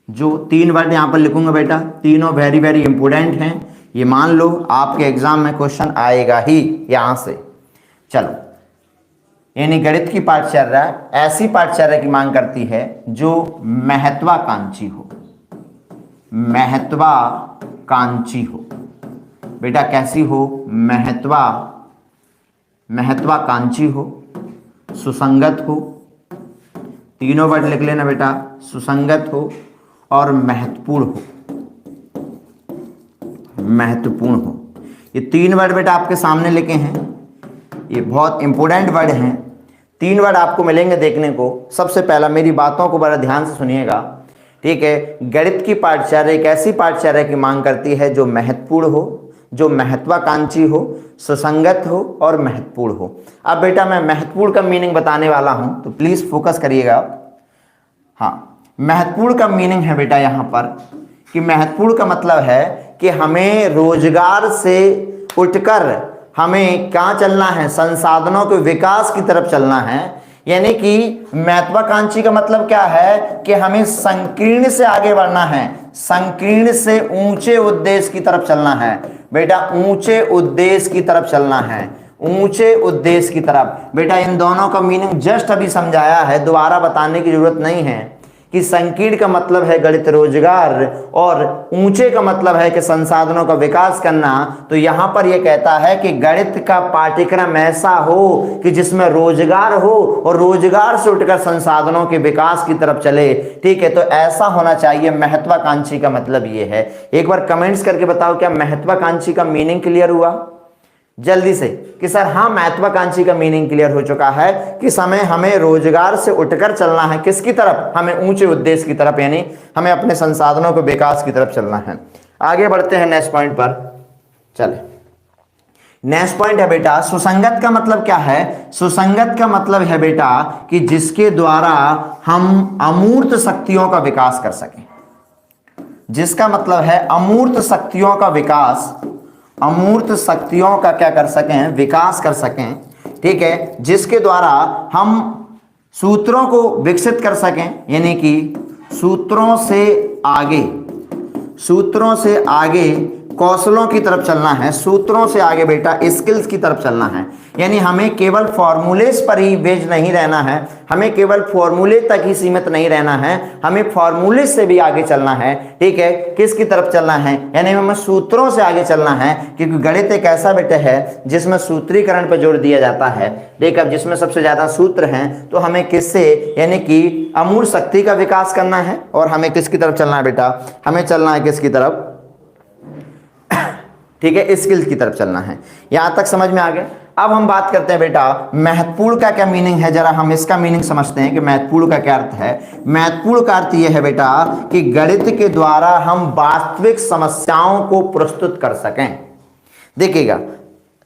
जो तीन वर्ड यहां पर लिखूंगा बेटा, तीनों वेरी वेरी इंपोर्टेंट हैं, ये मान लो आपके एग्जाम में क्वेश्चन आएगा ही यहां से। चलो, यानी गणित की पाठशाला ऐसी पाठशाला की मांग करती है जो महत्वाकांक्षी हो। महत्वाकांक्षी हो बेटा, कैसी हो? महत्वाकांक्षी हो, सुसंगत हो, तीनों वर्ड लिख लेना बेटा, सुसंगत हो और महत्वपूर्ण हो। महत्वपूर्ण हो, ये तीन वर्ड बेटा आपके सामने लिखे हैं, ये बहुत इंपोर्टेंट वर्ड हैं। तीन वर्ड आपको मिलेंगे देखने को। सबसे पहला, मेरी बातों को बड़ा ध्यान से सुनिएगा, ठीक है। गणित की पाठशाला एक ऐसी पाठशाला की मांग करती है जो महत्वपूर्ण हो, जो महत्वाकांक्षी हो, सुसंगत हो और महत्वपूर्ण हो। अब बेटा मैं महत्वपूर्ण का मीनिंग बताने वाला हूं, तो प्लीज फोकस करिएगा। हाँ, महत्वपूर्ण का मीनिंग है बेटा यहां पर कि महत्वपूर्ण का मतलब है कि हमें रोजगार से उठकर हमें कहां चलना है? संसाधनों के विकास की तरफ चलना है। यानी कि महत्वाकांक्षी का मतलब क्या है कि हमें संकीर्ण से आगे बढ़ना है, संकीर्ण से ऊंचे उद्देश्य की तरफ चलना है बेटा, ऊंचे उद्देश्य की तरफ चलना है, ऊंचे उद्देश्य की तरफ। बेटा इन दोनों का मीनिंग जस्ट अभी समझाया है, दोबारा बताने की जरूरत नहीं है कि संकीर्ण का मतलब है गणित रोजगार और ऊंचे का मतलब है कि संसाधनों का विकास करना। तो यहां पर यह कहता है कि गणित का पाठ्यक्रम ऐसा हो कि जिसमें रोजगार हो और रोजगार से उठकर संसाधनों के विकास की तरफ चले, ठीक है। तो ऐसा होना चाहिए। महत्वाकांक्षी का मतलब यह है। एक बार कमेंट्स करके बताओ, क्या महत्वाकांक्षी का मीनिंग क्लियर हुआ? जल्दी से कि सर हाँ महत्वाकांक्षी का मीनिंग क्लियर हो चुका है कि समय हमें रोजगार से उठकर चलना है किसकी तरफ, हमें ऊंचे उद्देश्य की तरफ, यानी हमें अपने संसाधनों के विकास की तरफ चलना है। आगे बढ़ते हैं नेक्स्ट पॉइंट पर। चले, नेक्स्ट पॉइंट है बेटा सुसंगत का मतलब क्या है। सुसंगत का मतलब है बेटा कि जिसके द्वारा हम अमूर्त शक्तियों का विकास कर सकें, जिसका मतलब है अमूर्त शक्तियों का विकास, अमूर्त शक्तियों का क्या कर सकें, विकास कर सकें, ठीक है, जिसके द्वारा हम सूत्रों को विकसित कर सकें, यानी कि सूत्रों से आगे कौशलों की तरफ चलना है, सूत्रों से आगे बेटा स्किल्स की तरफ चलना है। यानी हमें केवल फॉर्मूलेस पर ही बेस्ड नहीं रहना है, हमें केवल फॉर्मूले तक ही सीमित नहीं रहना है, हमें फॉर्मूले से भी आगे चलना है, ठीक है, किसकी तरफ चलना है, यानी हमें सूत्रों से आगे चलना है, क्योंकि गणित एक ऐसा बेटा है जिसमें सूत्रीकरण पर जोर दिया जाता है। ठीक है, जिसमें सबसे ज्यादा सूत्र हैं, तो हमें किससे, यानी कि अमूर्त शक्ति का विकास करना है, और हमें किसकी तरफ चलना है बेटा, हमें चलना है किसकी तरफ, ठीक है, स्किल्स की तरफ चलना है। यहां तक समझ में आ गया। अब हम बात करते हैं बेटा महत्वपूर्ण का क्या मीनिंग है, जरा हम इसका मीनिंग समझते हैं कि महत्वपूर्ण का क्या अर्थ है। महत्वपूर्ण का अर्थ यह है बेटा कि गणित के द्वारा हम वास्तविक समस्याओं को प्रस्तुत कर सकें। देखिएगा,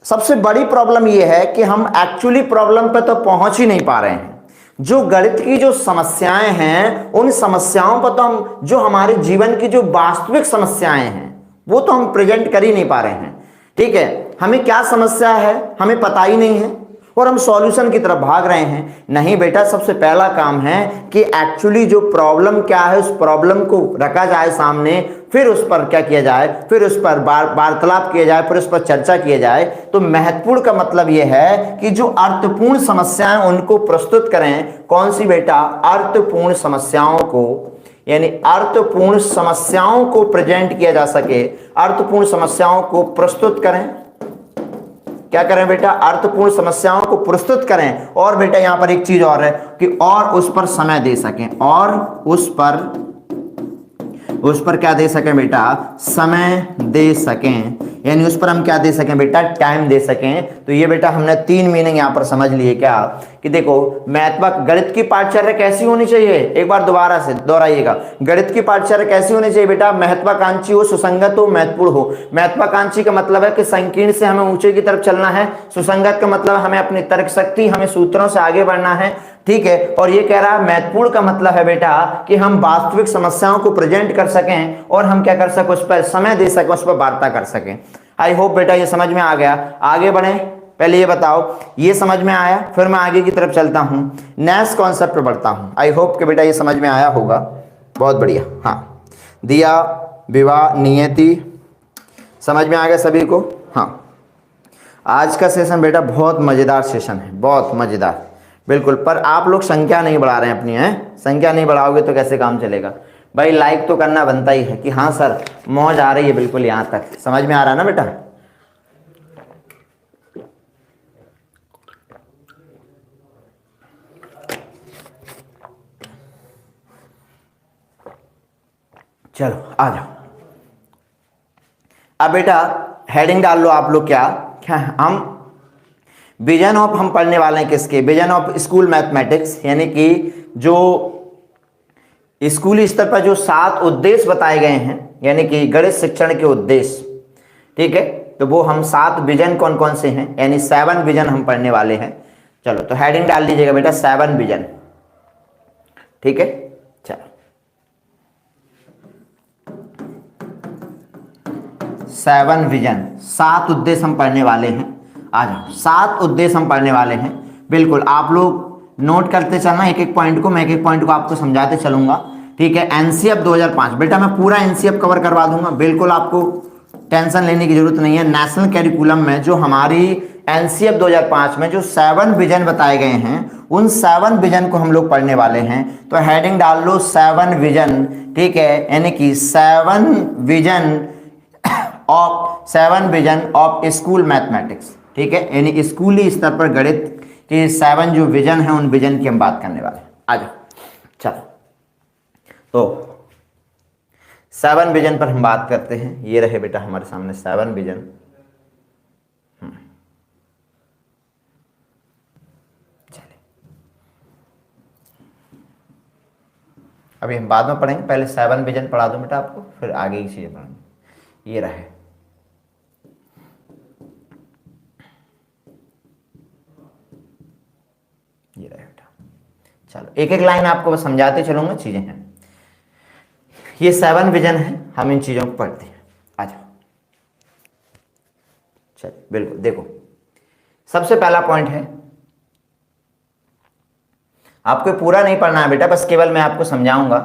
सबसे बड़ी प्रॉब्लम यह है कि हम एक्चुअली प्रॉब्लम पर तो पहुंच ही नहीं पा रहे हैं। जो गणित की जो समस्याएं हैं, उन समस्याओं पर तो हम, जो हमारे जीवन की जो वास्तविक समस्याएं हैं, वो तो हम प्रेजेंट कर ही नहीं पा रहे हैं। ठीक है, हमें क्या समस्या है हमें पता ही नहीं है, और हम सॉल्यूशन की तरफ भाग रहे हैं। नहीं बेटा, सबसे पहला काम है कि एक्चुअली जो प्रॉब्लम क्या है, उस प्रॉब्लम को रखा जाए सामने, फिर उस पर क्या किया जाए, फिर उस पर वार्तालाप किया जाए, फिर उस पर चर्चा किया जाए। तो महत्वपूर्ण का मतलब यह है कि जो अर्थपूर्ण समस्याएं उनको प्रस्तुत करें। कौन सी बेटा, अर्थपूर्ण समस्याओं को, यानी अर्थपूर्ण समस्याओं को प्रेजेंट किया जा सके, अर्थपूर्ण समस्याओं को प्रस्तुत करें। क्या करें बेटा, अर्थपूर्ण समस्याओं को प्रस्तुत करें। और बेटा यहां पर एक चीज और है कि और उस पर समय दे सकें, और उस पर क्या दे सकें बेटा, समय दे सकें, यानी उस पर हम क्या दे सकें बेटा, टाइम दे सकें। तो ये बेटा हमने 3 मीनिंग यहां पर समझ लिए। क्या कि देखो, गणित की पाठचर्या कैसी होनी चाहिए, एक बार दोबारा से दोहराइएगा, गणित की पाठचर्या कैसी होनी चाहिए बेटा, महत्वाकांक्षी हो, सुसंगत हो, महत्वपूर्ण हो। महत्वाकांक्षी का मतलब है कि संकीर्ण से हमें ऊंचे की तरफ चलना है, सुसंगत का मतलब हमें अपनी तर्क शक्ति, हमें सूत्रों से आगे बढ़ना है। ठीक है, और ये कह रहा है महत्वपूर्ण का मतलब है बेटा कि हम वास्तविक समस्याओं को प्रेजेंट कर सकें, और हम क्या कर सकें, उस पर समय दे सकें, उस पर वार्ता कर सकें। आई होप बेटा ये समझ में आ गया। आगे बढ़े, पहले ये बताओ ये समझ में आया, फिर मैं आगे की तरफ चलता हूं, नेक्स्ट कॉन्सेप्ट पर बढ़ता हूं। आई होप कि बेटा ये समझ में आया होगा। बहुत बढ़िया। हाँ, दिया, विवाह, नियति, समझ में आ गया सभी को। हाँ, आज का सेशन बेटा बहुत मजेदार सेशन है, बहुत मजेदार, बिल्कुल। पर आप लोग संख्या नहीं बढ़ा रहे हैं अपनी, है, संख्या नहीं बढ़ाओगे तो कैसे काम चलेगा भाई। लाइक तो करना बनता ही है कि हाँ सर मौज आ रही है, बिल्कुल यहां तक समझ में आ रहा है ना बेटा। चलो आ जाओ। अब बेटा हेडिंग डाल लो आप लोग। क्या क्या हम विजन ऑफ, हम पढ़ने वाले हैं किसके, विजन ऑफ स्कूल मैथमेटिक्स, यानी कि जो स्कूली स्तर पर जो 7 उद्देश्य बताए गए हैं, यानी कि गणित शिक्षण के उद्देश्य। ठीक है, तो वो हम 7 विजन कौन कौन से हैं, यानी 7 विजन हम पढ़ने वाले हैं। चलो तो हेडिंग डाल दीजिएगा बेटा 7 विजन। ठीक है, चलो 7 विजन, 7 उद्देश्य हम पढ़ने वाले हैं। आ जाओ, 7 उद्देश्य हम पढ़ने वाले हैं। बिल्कुल आप लोग नोट करते चलना, एक एक पॉइंट को, मैं एक एक पॉइंट को आपको समझाते चलूंगा। ठीक है, एनसीएफ 2005 बेटा मैं पूरा एनसीएफ कवर करवा दूंगा, बिल्कुल आपको टेंशन लेने की जरूरत नहीं है। नेशनल कैरिकुलम में जो हमारी एनसीएफ 2005 में जो 7 विजन बताए गए हैं, उन 7 विजन को हम लोग पढ़ने वाले हैं। तो हेडिंग डाल लो 7 विजन। ठीक है, यानी कि 7 विजन ऑफ स्कूल मैथमेटिक्स। ठीक है, यानी स्कूली स्तर पर गणित कि 7 जो विजन है, उन विजन की हम बात करने वाले हैं। आ जाओ, चलो तो 7 विजन पर हम बात करते हैं। ये रहे बेटा हमारे सामने 7 विजन। अभी हम बाद में पढ़ेंगे, पहले 7 विजन पढ़ा दूं बेटा आपको, फिर आगे की चीजें पढ़ेंगे। ये रहे, ये रहे बेटा। चलो एक एक लाइन आपको बस समझाते चलूंगा, चीजें हैं। ये 7 विजन है, हम इन चीजों को पढ़ते हैं। आ जाओ, चलिए बिल्कुल देखो, सबसे पहला पॉइंट है, आपको पूरा नहीं पढ़ना है बेटा, बस केवल मैं आपको समझाऊंगा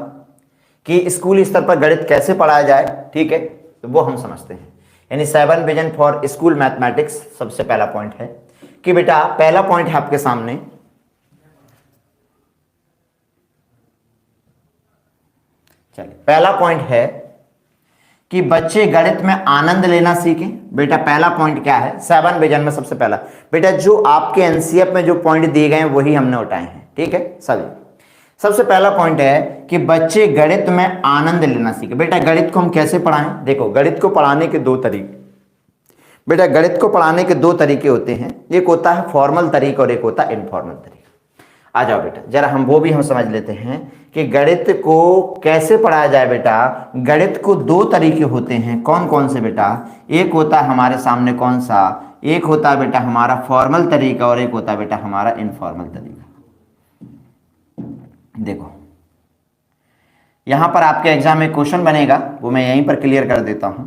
कि स्कूल स्तर पर गणित कैसे पढ़ाया जाए, ठीक है, तो वो हम समझते हैं। यानी 7 विजन फॉर स्कूल मैथमेटिक्स, सबसे पहला पॉइंट है कि बेटा, पहला पॉइंट है आपके सामने, चलिए पहला पॉइंट है कि बच्चे गणित में आनंद लेना सीखें। बेटा पहला पॉइंट क्या है 7 विजन में? सबसे पहला बेटा, जो आपके एनसीएफ में जो पॉइंट दिए गए हैं वही हमने उठाए हैं, ठीक है सभी। सबसे पहला पॉइंट है कि बच्चे गणित में आनंद लेना सीखें। बेटा गणित को हम कैसे पढ़ाएं? देखो, गणित को पढ़ाने के दो तरीके, बेटा गणित को पढ़ाने के दो तरीके होते हैं, एक होता है फॉर्मल तरीका और एक होता है इनफॉर्मल तरीका। आ जाओ बेटा, जरा हम वो भी हम समझ लेते हैं कि गणित को कैसे पढ़ाया जाए। बेटा गणित को दो तरीके होते हैं, कौन कौन से बेटा? एक होता है हमारे सामने कौन सा, एक होता है बेटा हमारा फॉर्मल तरीका और एक होता है बेटा हमारा इनफॉर्मल तरीका। देखो यहां पर आपके एग्जाम में क्वेश्चन बनेगा, वो मैं यहीं पर क्लियर कर देता हूं।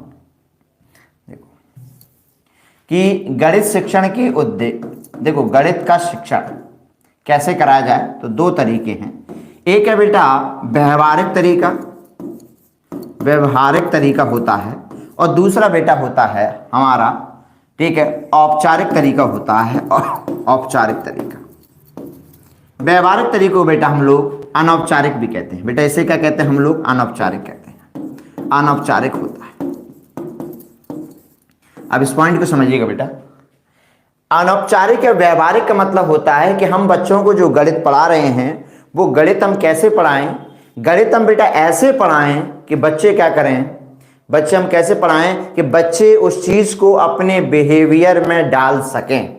देखो कि गणित शिक्षण के उद्देश्य, देखो गणित का शिक्षण कैसे कराया जाए, तो दो तरीके हैं। एक है बेटा व्यवहारिक तरीका, व्यवहारिक तरीका होता है, और दूसरा बेटा होता है हमारा, ठीक है, औपचारिक तरीका होता है, औपचारिक तरीका। व्यवहारिक तरीके को बेटा हम लोग अनौपचारिक भी कहते हैं। बेटा इसे क्या कहते हैं हम लोग? अनौपचारिक कहते हैं, अनौपचारिक होता है। अब इस पॉइंट को समझिएगा बेटा, अनौपचारिक या व्यवहारिक का मतलब होता है कि हम बच्चों को जो गणित पढ़ा रहे हैं वो गणित हम कैसे पढ़ाएं। गणित हम बेटा ऐसे पढ़ाएं कि बच्चे क्या करें, बच्चे हम कैसे पढ़ाएं कि बच्चे उस चीज को अपने बिहेवियर में डाल सकें।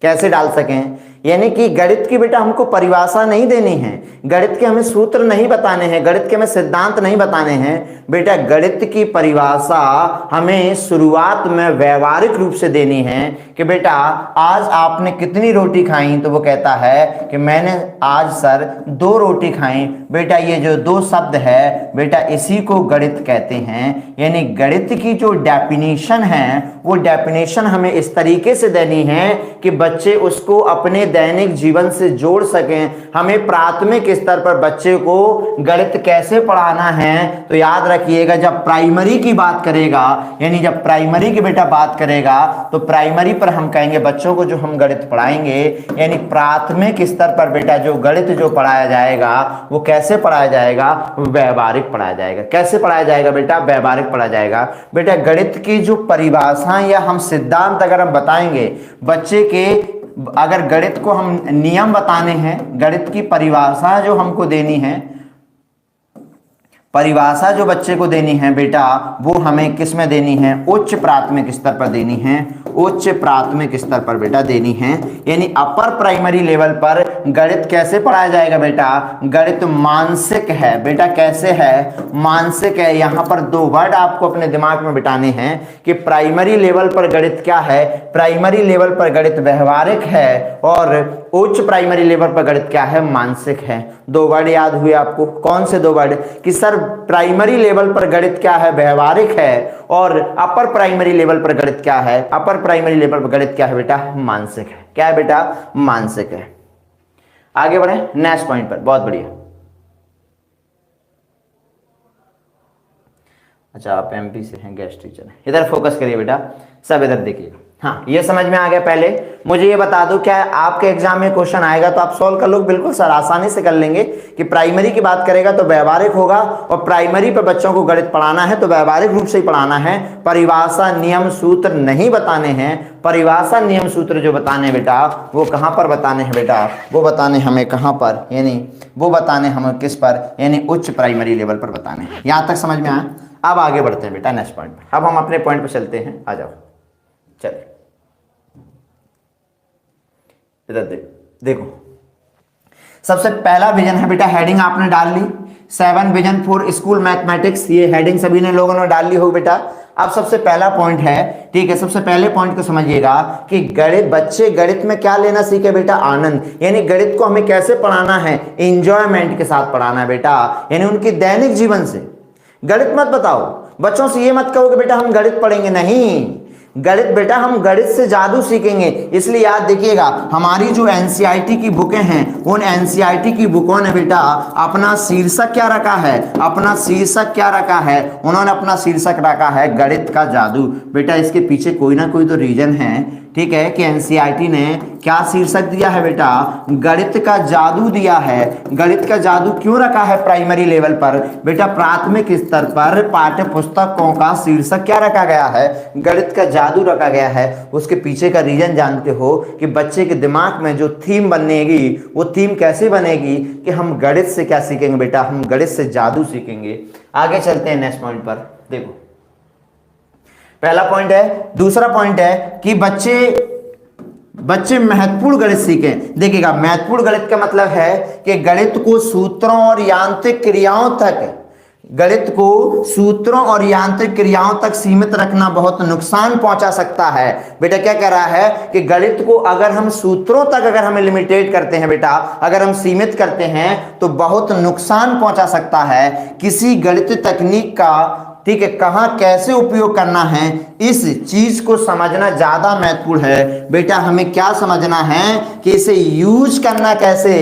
कैसे डाल सकें? यानी कि गणित की बेटा हमको परिभाषा नहीं देनी है, गणित के हमें सूत्र नहीं बताने हैं, गणित के हमें सिद्धांत नहीं बताने हैं। बेटा गणित की परिभाषा हमें शुरुआत में व्यवहारिक रूप से देनी है कि बेटा आज आपने कितनी रोटी खाई, तो वो कहता है कि मैंने आज सर 2 रोटी खाई। बेटा ये जो 2 शब्द है बेटा इसी को गणित कहते हैं। यानी गणित की जो डेफिनेशन है वो डेफिनेशन हमें इस तरीके से देनी है कि बच्चे उसको अपने दैनिक जीवन से जोड़ सकें। हमें प्राथमिक स्तर पर बच्चे को गणित कैसे पढ़ाना है, तो याद रखिएगा जब प्राइमरी की बात करेगा, यानी जब प्राइमरी की बेटा बात करेगा तो प्राइमरी पर हम कहेंगे बच्चों को जो हम गणित पढ़ाएंगे, यानी प्राथमिक स्तर पर बेटा जो गणित जो पढ़ाया जाएगा वो कैसे पढ़ाया जाएगा? व्यवहारिक पढ़ाया जाएगा। कैसे पढ़ाया जाएगा बेटा? व्यवहारिक पढ़ाया जाएगा। बेटा गणित की जो परिभाषाएं या हम सिद्धांत अगर हम बताएंगे बच्चे के, अगर गणित को हम नियम बताने हैं, गणित की परिभाषा जो हमको देनी है, परिभाषा जो बच्चे को देनी है बेटा वो हमें किस में देनी है? उच्च प्राथमिक स्तर पर देनी है, उच्च प्राथमिक स्तर पर बेटा देनी है। यानी अपर प्राइमरी लेवल पर गणित कैसे पढ़ाया जाएगा बेटा? गणित मानसिक है। बेटा कैसे है? मानसिक है। यहां पर 2 वर्ड आपको अपने दिमाग में बिठाने हैं कि प्राइमरी लेवल पर गणित क्या है? प्राइमरी लेवल पर गणित व्यवहारिक है और उच्च प्राइमरी लेवल पर गणित क्या है? मानसिक है। 2 वर्ड याद हुए आपको? कौन से 2 वर्ड? कि सर प्राइमरी लेवल पर गणित क्या है? व्यवहारिक है। और अपर प्राइमरी लेवल पर गणित क्या है? अपर प्राइमरी लेवल पर गणित क्या है बेटा? मानसिक है। क्या है बेटा? मानसिक है। आगे बढ़े नेक्स्ट पॉइंट पर। बहुत बढ़िया। अच्छा आप एमपी से हैं, गेस्ट टीचर हैं। इधर फोकस करिए बेटा, सब इधर देखिए। हाँ ये समझ में आ गया। पहले मुझे ये बता दो, क्या आपके एग्जाम में क्वेश्चन आएगा तो आप सॉल्व कर लो? बिल्कुल सर, आसानी से कर लेंगे। कि प्राइमरी की बात करेगा तो व्यवहारिक होगा, और प्राइमरी पर बच्चों को गणित पढ़ाना है तो व्यवहारिक रूप से ही पढ़ाना है। परिभाषा नियम सूत्र नहीं बताने हैं। परिभाषा नियम सूत्र जो बताने हैं बेटा वो कहाँ पर बताने हैं बेटा? वो बताने हमें कहाँ पर? यानी वो बताने हमें किस पर? यानी उच्च प्राइमरी लेवल पर बताने हैं। यहाँ तक समझ में आया? अब आगे बढ़ते हैं बेटा नेक्स्ट पॉइंट पर। अब हम अपने पॉइंट पर चलते हैं। आ जाओ चलिए इधर देखो। सबसे पहला विजन है बेटा, हेडिंग आपने डाल ली 7 विजन फॉर स्कूल मैथमेटिक्स, ये हेडिंग सभी ने लोगों ने डाल ली हो बेटा। अब सबसे पहला पॉइंट है, ठीक है, सबसे पहले पॉइंट को समझिएगा कि गणित, बच्चे गणित में क्या लेना सीखे बेटा, आनंद। यानी गणित को हमें कैसे पढ़ाना है, एंजॉयमेंट के साथ पढ़ाना है बेटा, यानी उनके दैनिक जीवन से। गणित मत बताओ बच्चों से, ये मत कहो कि बेटा हम गणित पढ़ेंगे, नहीं, गणित बेटा हम गणित से जादू सीखेंगे। इसलिए याद देखिएगा, हमारी जो एनसीईआरटी की बुकें हैं, उन एनसीईआरटी की बुकों ने बेटा अपना शीर्षक क्या रखा है, अपना शीर्षक क्या रखा है, उन्होंने अपना शीर्षक रखा है गणित का जादू। बेटा इसके पीछे कोई ना कोई तो रीजन है, ठीक है, कि एनसीईआरटी ने क्या शीर्षक दिया है बेटा, गणित का जादू दिया है। गणित का जादू क्यों रखा है प्राइमरी लेवल पर बेटा, प्राथमिक स्तर पर पाठ्य पुस्तकों का शीर्षक क्या रखा गया है, गणित का जादू रखा गया है। उसके पीछे का रीजन जानते हो कि बच्चे के दिमाग में जो थीम बनेगी, वो थीम कैसे बनेगी कि हम गणित से क्या सीखेंगे बेटा, हम गणित से जादू सीखेंगे। आगे चलते हैं नेक्स्ट पॉइंट पर। देखो पहला पॉइंट है, दूसरा पॉइंट है कि बच्चे महत्वपूर्ण गणित सीखें। देखिएगा, महत्वपूर्ण गणित का मतलब है कि गणित को सूत्रों और यांत्रिक क्रियाओं तक, गणित को सूत्रों और यांत्रिक क्रियाओं तक सीमित रखना बहुत नुकसान पहुंचा सकता है। बेटा क्या कह रहा है कि गणित को अगर हम सूत्रों तक अगर हमें लिमिटेड करते हैं बेटा, अगर हम सीमित करते हैं तो बहुत नुकसान पहुंचा सकता है। किसी गणित तकनीक का, ठीक है, कहां कैसे उपयोग करना है, इस चीज को समझना ज्यादा महत्वपूर्ण है। बेटा हमें क्या समझना है कि इसे यूज करना कैसे,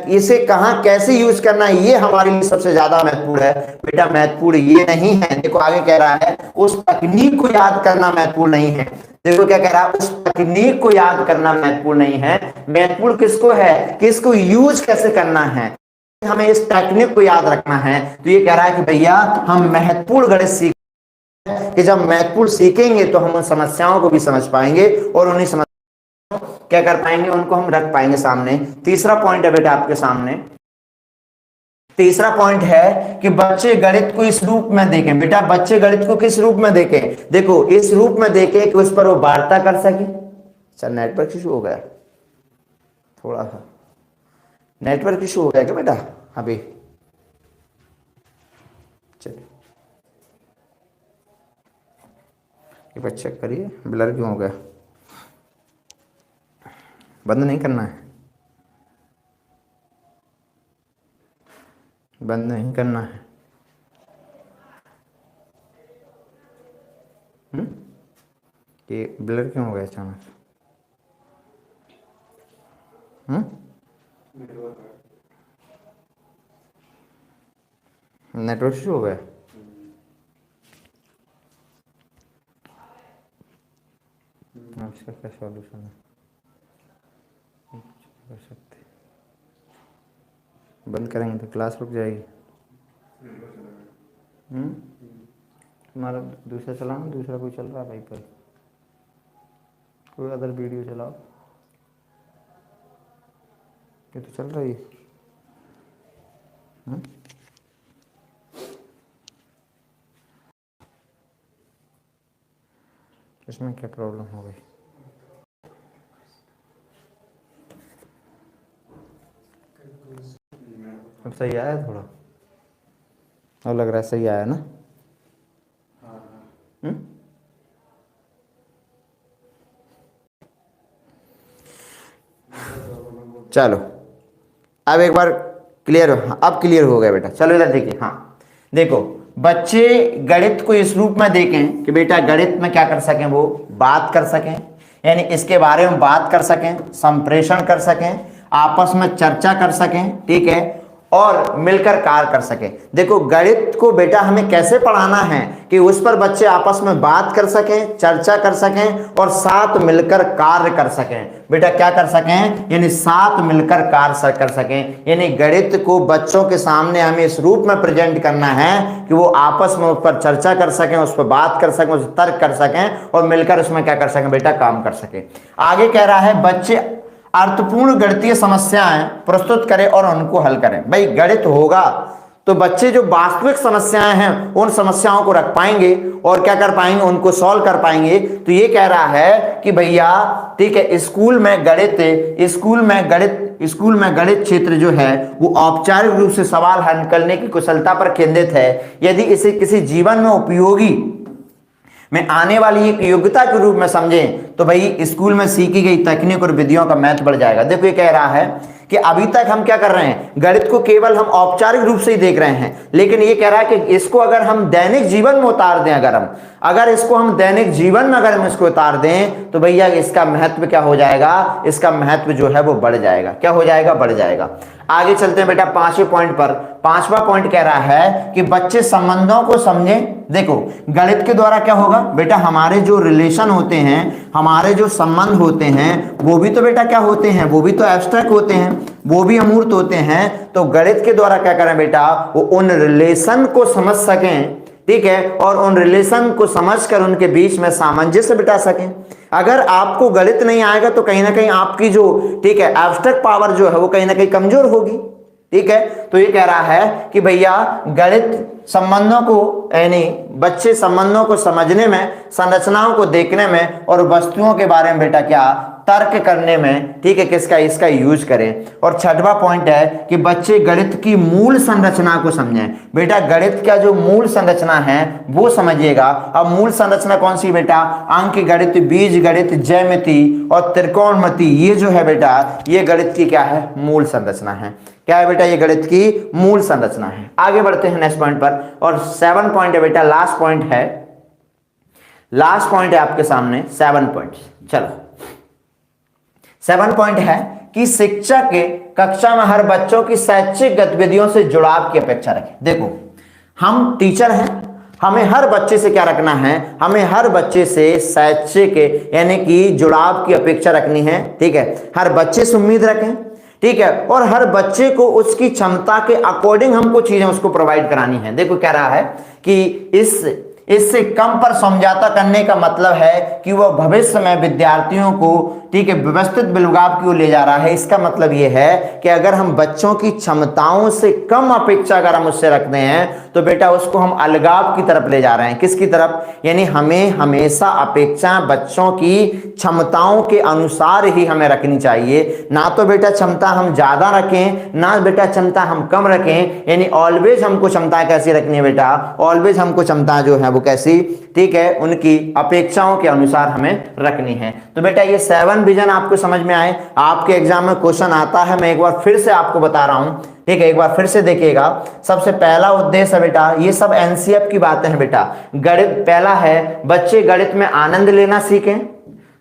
इसे कहां कैसे यूज करना है, ये हमारे लिए सबसे ज्यादा महत्वपूर्ण है। बेटा महत्वपूर्ण ये नहीं है, देखो आगे कह रहा है उस तकनीक को याद करना महत्वपूर्ण नहीं है। देखो क्या कह रहा है, उस तकनीक को याद करना महत्वपूर्ण नहीं है। महत्वपूर्ण किसको है कि इसको यूज कैसे करना है, हमें इस टेक्निक को याद रखना है। तो ये कह रहा है कि भैया हम महत्वपूर्ण गणित सीख, कि जब महत्वपूर्ण सीखेंगे तो हम उन समस्याओं को भी समझ पाएंगे और उन्हीं समस्याओं को क्या कर पाएंगे, उनको हम रख पाएंगे सामने। तीसरा पॉइंट है बेटा आपके सामने, तीसरा पॉइंट है कि बच्चे गणित को इस रूप में देखें। बेटा बच्चे गणित को किस रूप में देखें, देखो इस रूप में देखें कि उस पर वो वार्ता कर सके। चल नेटवर्क इशू हो गया, थोड़ा सा नेटवर्क इशू हो गया क्या बेटा अभी, चलिए एक बार चेक करिए ब्लर क्यों हो गया, बंद नहीं करना है, बंद नहीं करना है। ये ब्लर क्यों हो गया अचानक, नेटवर्क इशू हो गया। इसका क्या सॉल्यूशन है, कर सकते, बंद करेंगे तो क्लास रुक जाएगी। तुम्हारा दूसरा चलाओ, दूसरा कोई चल रहा है भाई पर, कोई अदर वीडियो चलाओ, ये तो चल रही है। इसमें क्या प्रॉब्लम हो गई, अब सही आया थोड़ा, और लग रहा है सही आया ना। चलो अब एक बार क्लियर हो, अब क्लियर हो गया बेटा। चलो इधर देखिए, हाँ देखो बच्चे गणित को इस रूप में देखें कि बेटा गणित में क्या कर सकें, वो बात कर सकें, यानी इसके बारे में बात कर सकें, संप्रेषण कर सकें, आपस में चर्चा कर सकें, ठीक है, और मिलकर कार्य कर सकें। देखो गणित को बेटा हमें कैसे पढ़ाना है कि उस पर बच्चे आपस में बात कर सकें, चर्चा कर सकें और साथ मिलकर कार्य कर सकें। बेटा क्या कर सकें, यानी साथ मिलकर कार्य कर सकें। यानी गणित को बच्चों के सामने हमें इस रूप में प्रेजेंट करना है कि वो आपस में उस पर चर्चा कर सकें, उस पर बात कर सकें, उस पर तर्क कर सकें और मिलकर उसमें क्या कर सकें बेटा, काम कर सकें। आगे कह रहा है बच्चे अर्थपूर्ण गणितीय समस्याएं प्रस्तुत करें और उनको हल करें। भाई गणित होगा तो बच्चे जो वास्तविक समस्याएं हैं उन समस्याओं को रख पाएंगे और क्या कर पाएंगे, उनको सॉल्व कर पाएंगे। तो ये कह रहा है कि भैया ठीक है, स्कूल में गणित क्षेत्र जो है वो औपचारिक रूप से सवाल हल करने की कुशलता पर केंद्रित है। यदि इसे किसी जीवन में उपयोगी में आने वाली एक योग्यता के रूप में समझें तो भाई स्कूल में सीखी गई तकनीक और विधियों का महत्व बढ़ जाएगा। देखो ये कह रहा है कि अभी तक हम क्या कर रहे हैं, गणित को केवल हम औपचारिक रूप से ही देख रहे हैं, लेकिन ये कह रहा है कि इसको अगर हम दैनिक जीवन में उतार दें, अगर इसको हम दैनिक जीवन में अगर हम इसको उतार दें तो भैया इसका महत्व क्या हो जाएगा, इसका महत्व जो है वो बढ़ जाएगा। क्या हो जाएगा, बढ़ जाएगा। आगे चलते हैं बेटा 5वें पॉइंट पर। 5वां पॉइंट कह रहा है कि बच्चे संबंधों को समझें। देखो गणित के द्वारा क्या होगा बेटा, हमारे जो रिलेशन होते हैं, हमारे जो संबंध होते हैं, वो भी तो बेटा क्या होते हैं, वो भी तो एब्स्ट्रैक्ट होते हैं, वो भी अमूर्त होते हैं। तो गणित के द्वारा क्या करें बेटा, वो उन रिलेशन को समझ सकें, ठीक है, और उन रिलेशन को समझकर उनके बीच में सामंजस्य बिठा सकें। अगर आपको गणित नहीं आएगा तो कहीं ना कहीं आपकी जो ठीक है एब्स्ट्रैक्ट पावर जो है वो कहीं ना कहीं कमजोर होगी, ठीक है। तो ये कह रहा है कि भैया गणित संबंधों को यानी बच्चे संबंधों को समझने में, संरचनाओं को देखने में और वस्तुओं के बारे में बेटा क्या तर्क करने में, ठीक है, किसका इसका यूज करें। और 6वां पॉइंट है कि बच्चे गणित की मूल संरचना को समझें। बेटा गणित का जो मूल संरचना है वो समझिएगा। अब मूल संरचना कौन सी बेटा, अंक गणित, बीज गणित, ज्यामिति और त्रिकोणमिति, ये जो है बेटा ये गणित की क्या है, मूल संरचना है। क्या है बेटा, ये गणित की मूल संरचना है। आगे बढ़ते हैं नेक्स्ट पॉइंट पर। और 7 पॉइंट है बेटा, लास्ट पॉइंट है, लास्ट पॉइंट है आपके सामने 7 पॉइंट। चलो 7 पॉइंट है कि शिक्षक के कक्षा में हर बच्चों की शैक्षिक गतिविधियों से जुड़ाव की अपेक्षा रखें। देखो हम टीचर हैं, हमें हर बच्चे से क्या रखना है, हमें हर बच्चे से शैक्षिक यानी कि जुड़ाव की अपेक्षा रखनी है, ठीक है। हर बच्चे से उम्मीद रखें, ठीक है, और हर बच्चे को उसकी क्षमता के अकॉर्डिंग हमको चीजें उसको प्रोवाइड करानी है। देखो कह रहा है कि इससे कम पर समझौता करने का मतलब है कि वह भविष्य में विद्यार्थियों को, ठीक है, व्यवस्थित बिलगाव की ओर ले जा रहा है। इसका मतलब यह है कि अगर हम बच्चों की क्षमताओं से कम अपेक्षा अगर हम उससे रखते हैं तो बेटा उसको हम अलगाव की तरफ ले जा रहे हैं। किसकी तरफ, यानी हमें हमेशा अपेक्षा बच्चों की क्षमताओं के अनुसार ही हमें रखनी चाहिए, ना तो बेटा क्षमता हम ज्यादा रखें, ना बेटा क्षमता हम कम रखें। यानी ऑलवेज हमको क्षमता कैसी रखनी है बेटा, ऑलवेज हमको क्षमता जो है वो कैसी, ठीक है, उनकी अपेक्षाओं के अनुसार हमें रखनी है। तो बेटा ये 7 विजन आपको समझ में आए। आपके एग्जाम में क्वेश्चन आता है, मैं एक बार फिर से आपको बता रहा हूं, ठीक है, एक बार फिर से देखिएगा। सबसे पहला उद्देश्य है बेटा, ये सब एनसीएफ की बातें हैं बेटा। गणित पहला है बच्चे गणित में आनंद लेना सीखें,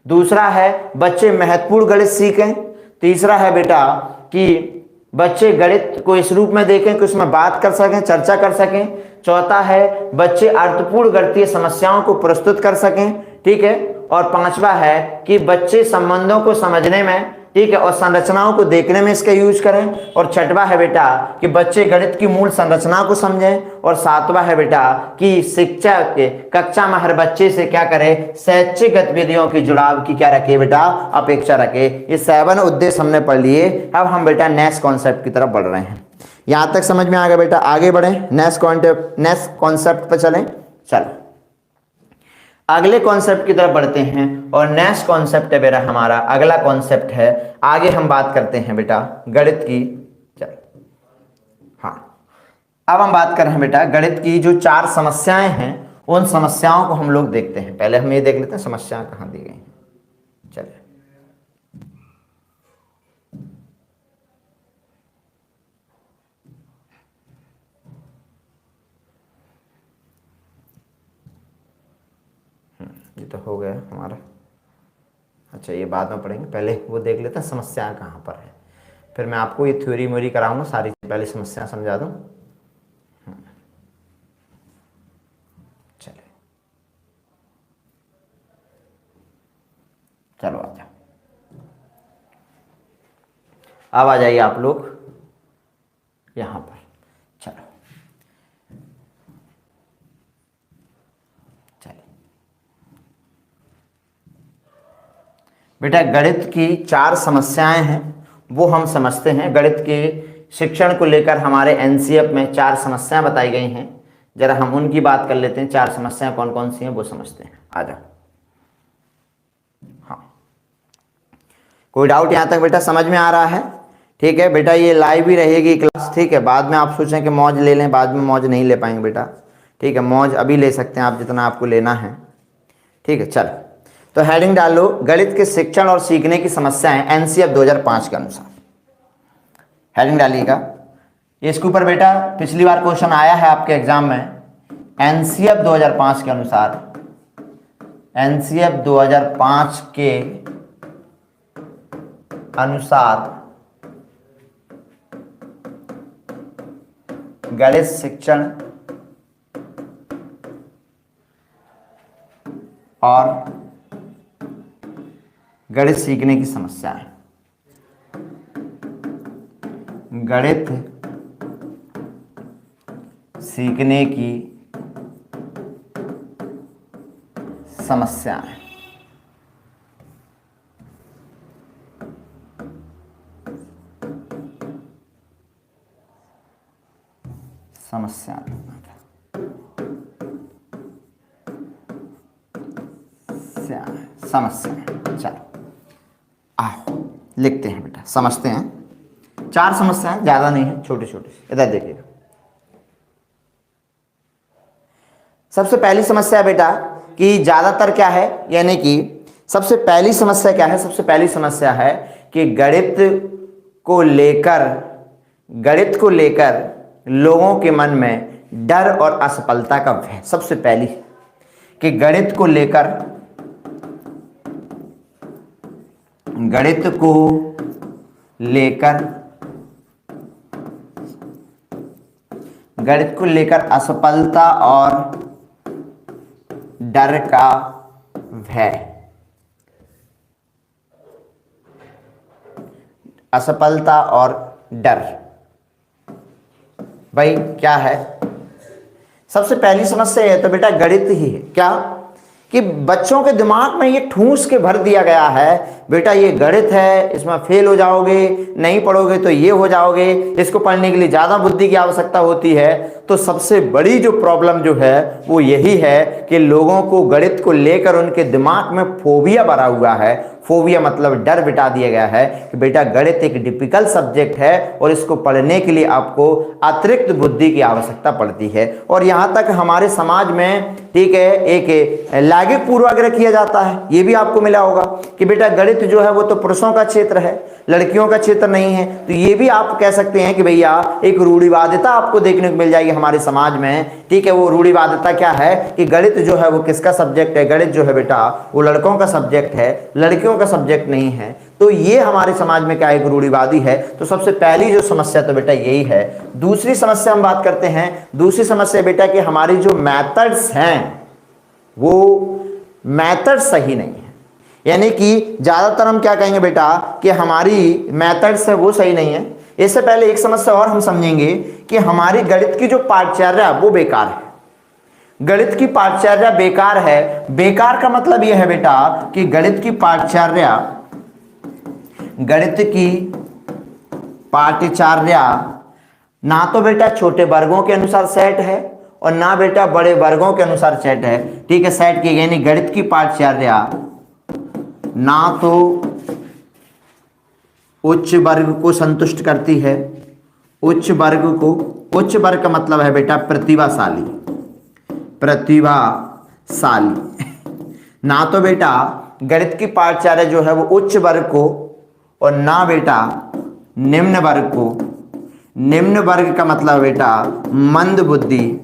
दूसरा है बच्चे महत्वपूर्ण गणित सीखें, तीसरा है बेटा कि बच्चे गणित को इस रूप में देखें कि उसमें बात कर सकें, चर्चा कर सकें, चौथा है बच्चे अर्थपूर्ण गणितीय समस्याओं को प्रस्तुत कर सकें, ठीक है, और 5वां है कि बच्चे संबंधों को समझने में, ठीक है, और संरचनाओं को देखने में इसका यूज करें। और 6वां है बेटा कि बच्चे गणित की मूल संरचना को समझें। और 7वां है बेटा कि शिक्षक के कक्षा में हर बच्चे से क्या करे, शैक्षिक गतिविधियों की जुड़ाव की क्या रखे बेटा, अपेक्षा रखे। ये 7 उद्देश्य हमने पढ़ लिए। अब हम बेटा नेक्स्ट कॉन्सेप्ट की तरफ बढ़ रहे हैं। यहां तक समझ में आ गया बेटा, आगे बढ़े नेक्स्ट कॉन्सेप्ट पर चलें। चलो अगले कॉन्सेप्ट की तरफ बढ़ते हैं। और नेक्स्ट कॉन्सेप्ट है बेटा हमारा, अगला कॉन्सेप्ट है, आगे हम बात करते हैं बेटा गणित की। चलो हाँ, अब हम बात कर रहे हैं बेटा गणित की जो 4 समस्याएं हैं, उन समस्याओं को हम लोग देखते हैं। पहले हम ये देख लेते हैं समस्याएं कहां दी गई हैं। चलिए ये तो हो गया हमारा। अच्छा ये बाद में पढ़ेंगे, पहले वो देख लेते हैं समस्या कहाँ पर है, फिर मैं आपको ये थ्योरी म्योरी कराऊंगा सारी, पहले समस्या समझा दूं। चले चलो आ जाओ, अब आ जाइए आप लोग यहां पर। चलो बेटा गणित की 4 समस्याएं हैं वो हम समझते हैं। गणित की शिक्षण को लेकर हमारे एनसीएफ में 4 समस्याएं बताई गई हैं। जरा हम उनकी बात कर लेते हैं। 4 समस्याएं कौन कौन सी हैं वो समझते हैं। आ जाओ। हाँ, कोई डाउट यहां तक बेटा समझ में आ रहा है? ठीक है बेटा, ये लाइव ही रहेगी क्लास। ठीक है, बाद में आप सोचें कि मौज ले लें, बाद में मौज नहीं ले पाएंगे बेटा। ठीक है, मौज अभी ले सकते हैं आप जितना आपको लेना है। ठीक है, चल तो हेडिंग डाल लो, गणित के शिक्षण और सीखने की समस्याएं एनसीएफ 2005 के अनुसार। हेडिंग डालिएगा। इसके ऊपर बेटा पिछली बार क्वेश्चन आया है आपके एग्जाम में। एनसीएफ 2005 के अनुसार, एनसीएफ 2005 के अनुसार गणित शिक्षण और गणित सीखने की समस्या है। गणित सीखने की समस्या है। समस्या चलो आओ लिखते हैं बेटा, समझते हैं। 4 समस्याएं, ज्यादा नहीं है, छोटे छोटे। इधर देखिएगा। सबसे पहली समस्या बेटा कि ज्यादातर क्या है, यानी कि सबसे पहली समस्या क्या है? सबसे पहली समस्या है कि गणित को लेकर लोगों के मन में डर और असफलता का भय। सबसे पहली कि गणित को लेकर असफलता और डर का भय। असफलता और डर भाई क्या है? सबसे पहली समस्या है तो बेटा गणित ही है। क्या कि बच्चों के दिमाग में ये ठूस के भर दिया गया है, बेटा ये गणित है, इसमें फेल हो जाओगे, नहीं पढ़ोगे तो ये हो जाओगे, इसको पढ़ने के लिए ज़्यादा बुद्धि की आवश्यकता होती है। तो सबसे बड़ी जो प्रॉब्लम जो है वो यही है कि लोगों को गणित को लेकर उनके दिमाग में फोबिया भरा हुआ है। फोबिया मतलब डर बिठा दिया गया है कि बेटा गणित एक डिफिकल्ट सब्जेक्ट है और इसको पढ़ने के लिए आपको अतिरिक्त बुद्धि की आवश्यकता पड़ती है। और यहाँ तक हमारे समाज में, ठीक है, एक लैंगिक पूर्वाग्रह किया जाता है। ये भी आपको मिला होगा कि बेटा गणित जो है वो तो पुरुषों का क्षेत्र है, लड़कियों का क्षेत्र नहीं है। तो ये भी आप कह सकते हैं कि भैया एक रूढ़िवादिता आपको देखने को मिल जाएगी हमारे समाज में। ठीक है, वो रूढ़िवादिता क्या है कि गणित जो है वो किसका सब्जेक्ट है? गणित जो है बेटा वो लड़कों का सब्जेक्ट है, लड़कियों का सब्जेक्ट नहीं है। तो ये हमारे समाज में क्या एक रूढ़िवादी है। तो सबसे पहली जो समस्या तो बेटा यही है। दूसरी समस्या हम बात करते हैं। दूसरी समस्या बेटा कि हमारी जो मेथड्स हैं वो मेथड सही नहीं है। यानी कि ज्यादातर हम क्या कहेंगे बेटा कि हमारी मेथड्स है वो सही नहीं है। इससे पहले एक समस्या और हम समझेंगे कि हमारी गणित की जो पाठचर्या वो बेकार है। गणित की पाठचर्या बेकार है। बेकार का मतलब यह है बेटा कि गणित की पाठचर्या ना तो बेटा छोटे वर्गों के अनुसार सेट है और ना बेटा बड़े वर्गों के अनुसार सेट है। ठीक है, सेट की यानी गणित की पाठचर्या ना तो उच्च वर्ग को संतुष्ट करती है, उच्च वर्ग का मतलब है बेटा प्रतिभाशाली। ना तो बेटा गणित की पाठचर्या जो है वो उच्च वर्ग को और ना बेटा निम्न वर्ग को। निम्न वर्ग का मतलब बेटा मंद बुद्धि।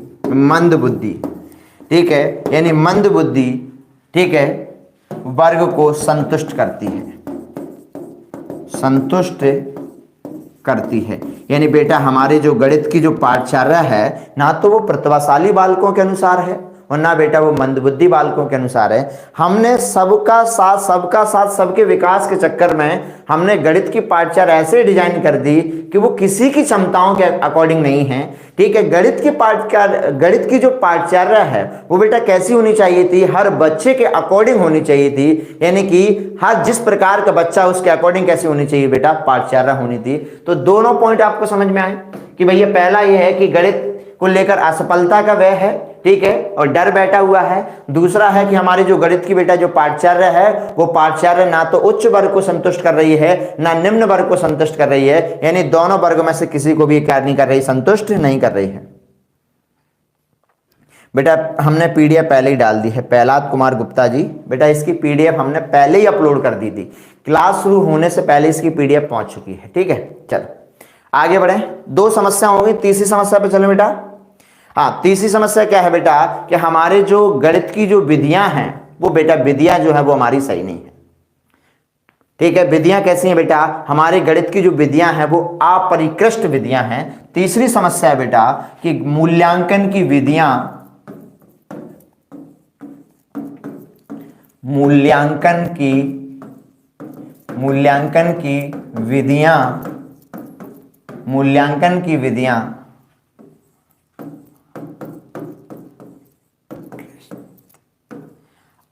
ठीक है, यानी मंद बुद्धि, ठीक है, वर्ग को संतुष्ट करती है। यानी बेटा हमारे जो गणित की जो पाठचर्या है ना तो वो प्रतिभाशाली बालकों के अनुसार है और ना बेटा वो मंदबुद्धि बालकों के अनुसार है। हमने सबका साथ सबके विकास के चक्कर में हमने गणित की पाठ्यचर्या ऐसे डिजाइन कर दी कि वो किसी की क्षमताओं के अकॉर्डिंग नहीं है। ठीक है, गणित की जो पाठ्यचर्या है वो बेटा कैसी होनी चाहिए थी, हर बच्चे के अकॉर्डिंग होनी चाहिए थी, यानी कि हर जिस प्रकार का बच्चा उसके अकॉर्डिंग कैसी होनी चाहिए बेटा, पाठ्यचर्या होनी थी। तो दोनों पॉइंट आपको समझ में आए कि भैया पहला ये है कि गणित को लेकर असफलता का वह है, ठीक है, और डर बैठा हुआ है। दूसरा है कि हमारी जो गणित की बेटा जो पाठ्यचर्या है वो पाठ्यचर्या ना तो उच्च वर्ग को संतुष्ट कर रही है ना निम्न वर्ग को संतुष्ट कर रही है, यानी दोनों वर्गों में से किसी को भी क्या नहीं कर रही, संतुष्ट नहीं कर रही है। बेटा हमने पीडीएफ पहले ही डाल दी है, प्रहलाद कुमार गुप्ता जी, बेटा इसकी पीडीएफ हमने पहले ही अपलोड कर दी थी, क्लास शुरू होने से पहले इसकी पीडीएफ पहुंच चुकी है। ठीक है, चलो आगे बढ़े। दो समस्या हो गई, तीसरी समस्या पे चलो बेटा। हाँ, तीसरी समस्या क्या है बेटा कि हमारे जो गणित की जो विधियां हैं वो बेटा विधियां जो है वो हमारी सही नहीं है। ठीक है, विधियां कैसी हैं बेटा, हमारे गणित की जो विधियां हैं वो अपरिष्कृत विधियां हैं। तीसरी समस्या है बेटा कि मूल्यांकन की विधियां मूल्यांकन की विधियां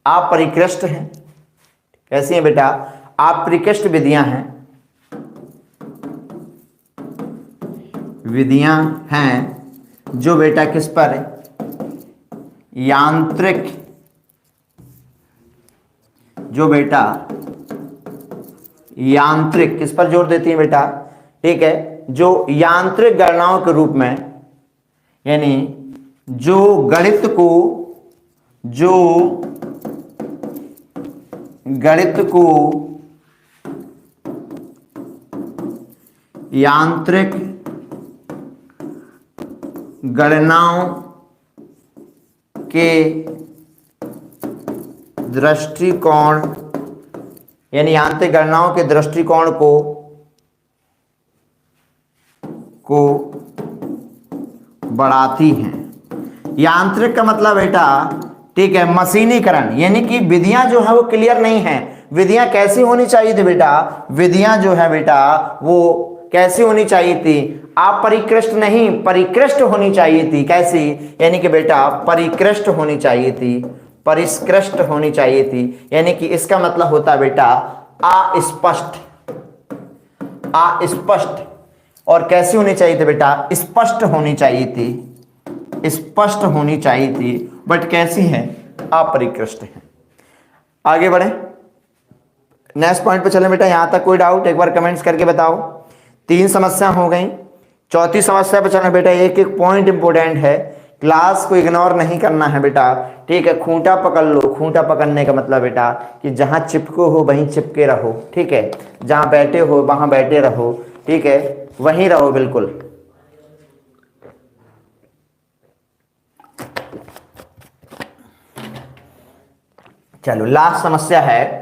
अपरिष्कृत हैं। कैसी हैं बेटा, अपरिष्कृत विधियां हैं, जो बेटा किस पर, यांत्रिक, जो बेटा यांत्रिक किस पर जोर देती है बेटा, ठीक है, जो यांत्रिक गणनाओं के रूप में, यानी जो गणित को यांत्रिक गणनाओं के दृष्टिकोण, यानी यांत्रिक गणनाओं के दृष्टिकोण को बढ़ाती हैं। यांत्रिक का मतलब बेटा, ठीक है, मशीनीकरण, यानी कि विधियां जो है वो क्लियर नहीं है। विधियां कैसी होनी चाहिए थी बेटा, विधियां जो है बेटा वो कैसी होनी चाहिए थी, अपरिष्कृत नहीं परिष्कृत होनी चाहिए थी। कैसी, यानी कि बेटा परिष्कृत होनी चाहिए थी, परिष्कृत होनी चाहिए थी, यानी कि इसका मतलब होता है बेटा अस्पष्ट। और कैसी होनी चाहिए थी बेटा, स्पष्ट होनी चाहिए थी, बट कैसी है, अपरिष्कृत है। आगे बढ़े, नेक्स्ट पॉइंट पे चले बेटा। यहां तक कोई डाउट एक बार कमेंट्स करके बताओ। 3 समस्या हो गई, चौथी समस्या पे चलना बेटा। एक एक पॉइंट इंपोर्टेंट है, क्लास को इग्नोर नहीं करना है बेटा, ठीक है। खूंटा पकड़ लो, खूंटा पकड़ने का मतलब बेटा कि जहां चिपको हो वहीं चिपके रहो, ठीक है, जहां बैठे हो वहां बैठे रहो, ठीक है, वहीं रहो बिल्कुल। चलो लास्ट समस्या है।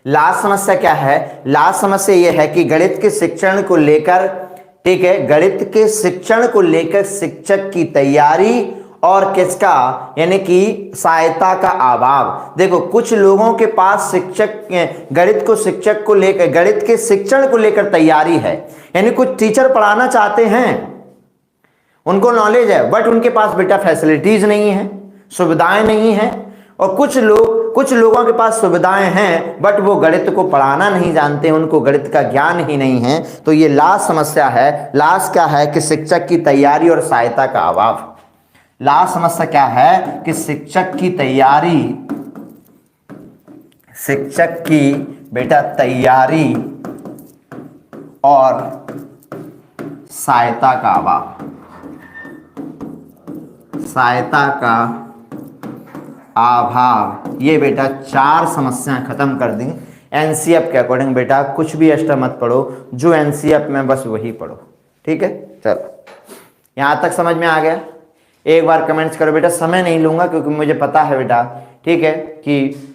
लास्ट समस्या क्या है, लास्ट समस्या यह है कि गणित के शिक्षण को लेकर, ठीक है, गणित के शिक्षण को लेकर शिक्षक की तैयारी और किसका, यानी कि सहायता का अभाव। देखो कुछ लोगों के पास गणित के शिक्षण को लेकर तैयारी है, यानी कुछ टीचर पढ़ाना चाहते हैं, उनको नॉलेज है, बट उनके पास बेटा फैसिलिटीज नहीं है, सुविधाएं नहीं है। और कुछ लोगों के पास सुविधाएं हैं बट वो गणित को पढ़ाना नहीं जानते, उनको गणित का ज्ञान ही नहीं है। तो ये लास्ट समस्या है। लास्ट क्या है कि शिक्षक की तैयारी और सहायता का अभाव। लास्ट समस्या क्या है कि शिक्षक की बेटा तैयारी और सहायता का अभाव, ये बेटा 4 समस्याएं खत्म कर दी एनसीएफ के अकॉर्डिंग। बेटा कुछ भी एक्स्ट्रा मत पढ़ो, जो एनसीएफ में बस वही पढ़ो, ठीक है। चलो यहां तक समझ में आ गया। एक बार कमेंट्स करो बेटा, समय नहीं लूंगा क्योंकि मुझे पता है बेटा, ठीक है, कि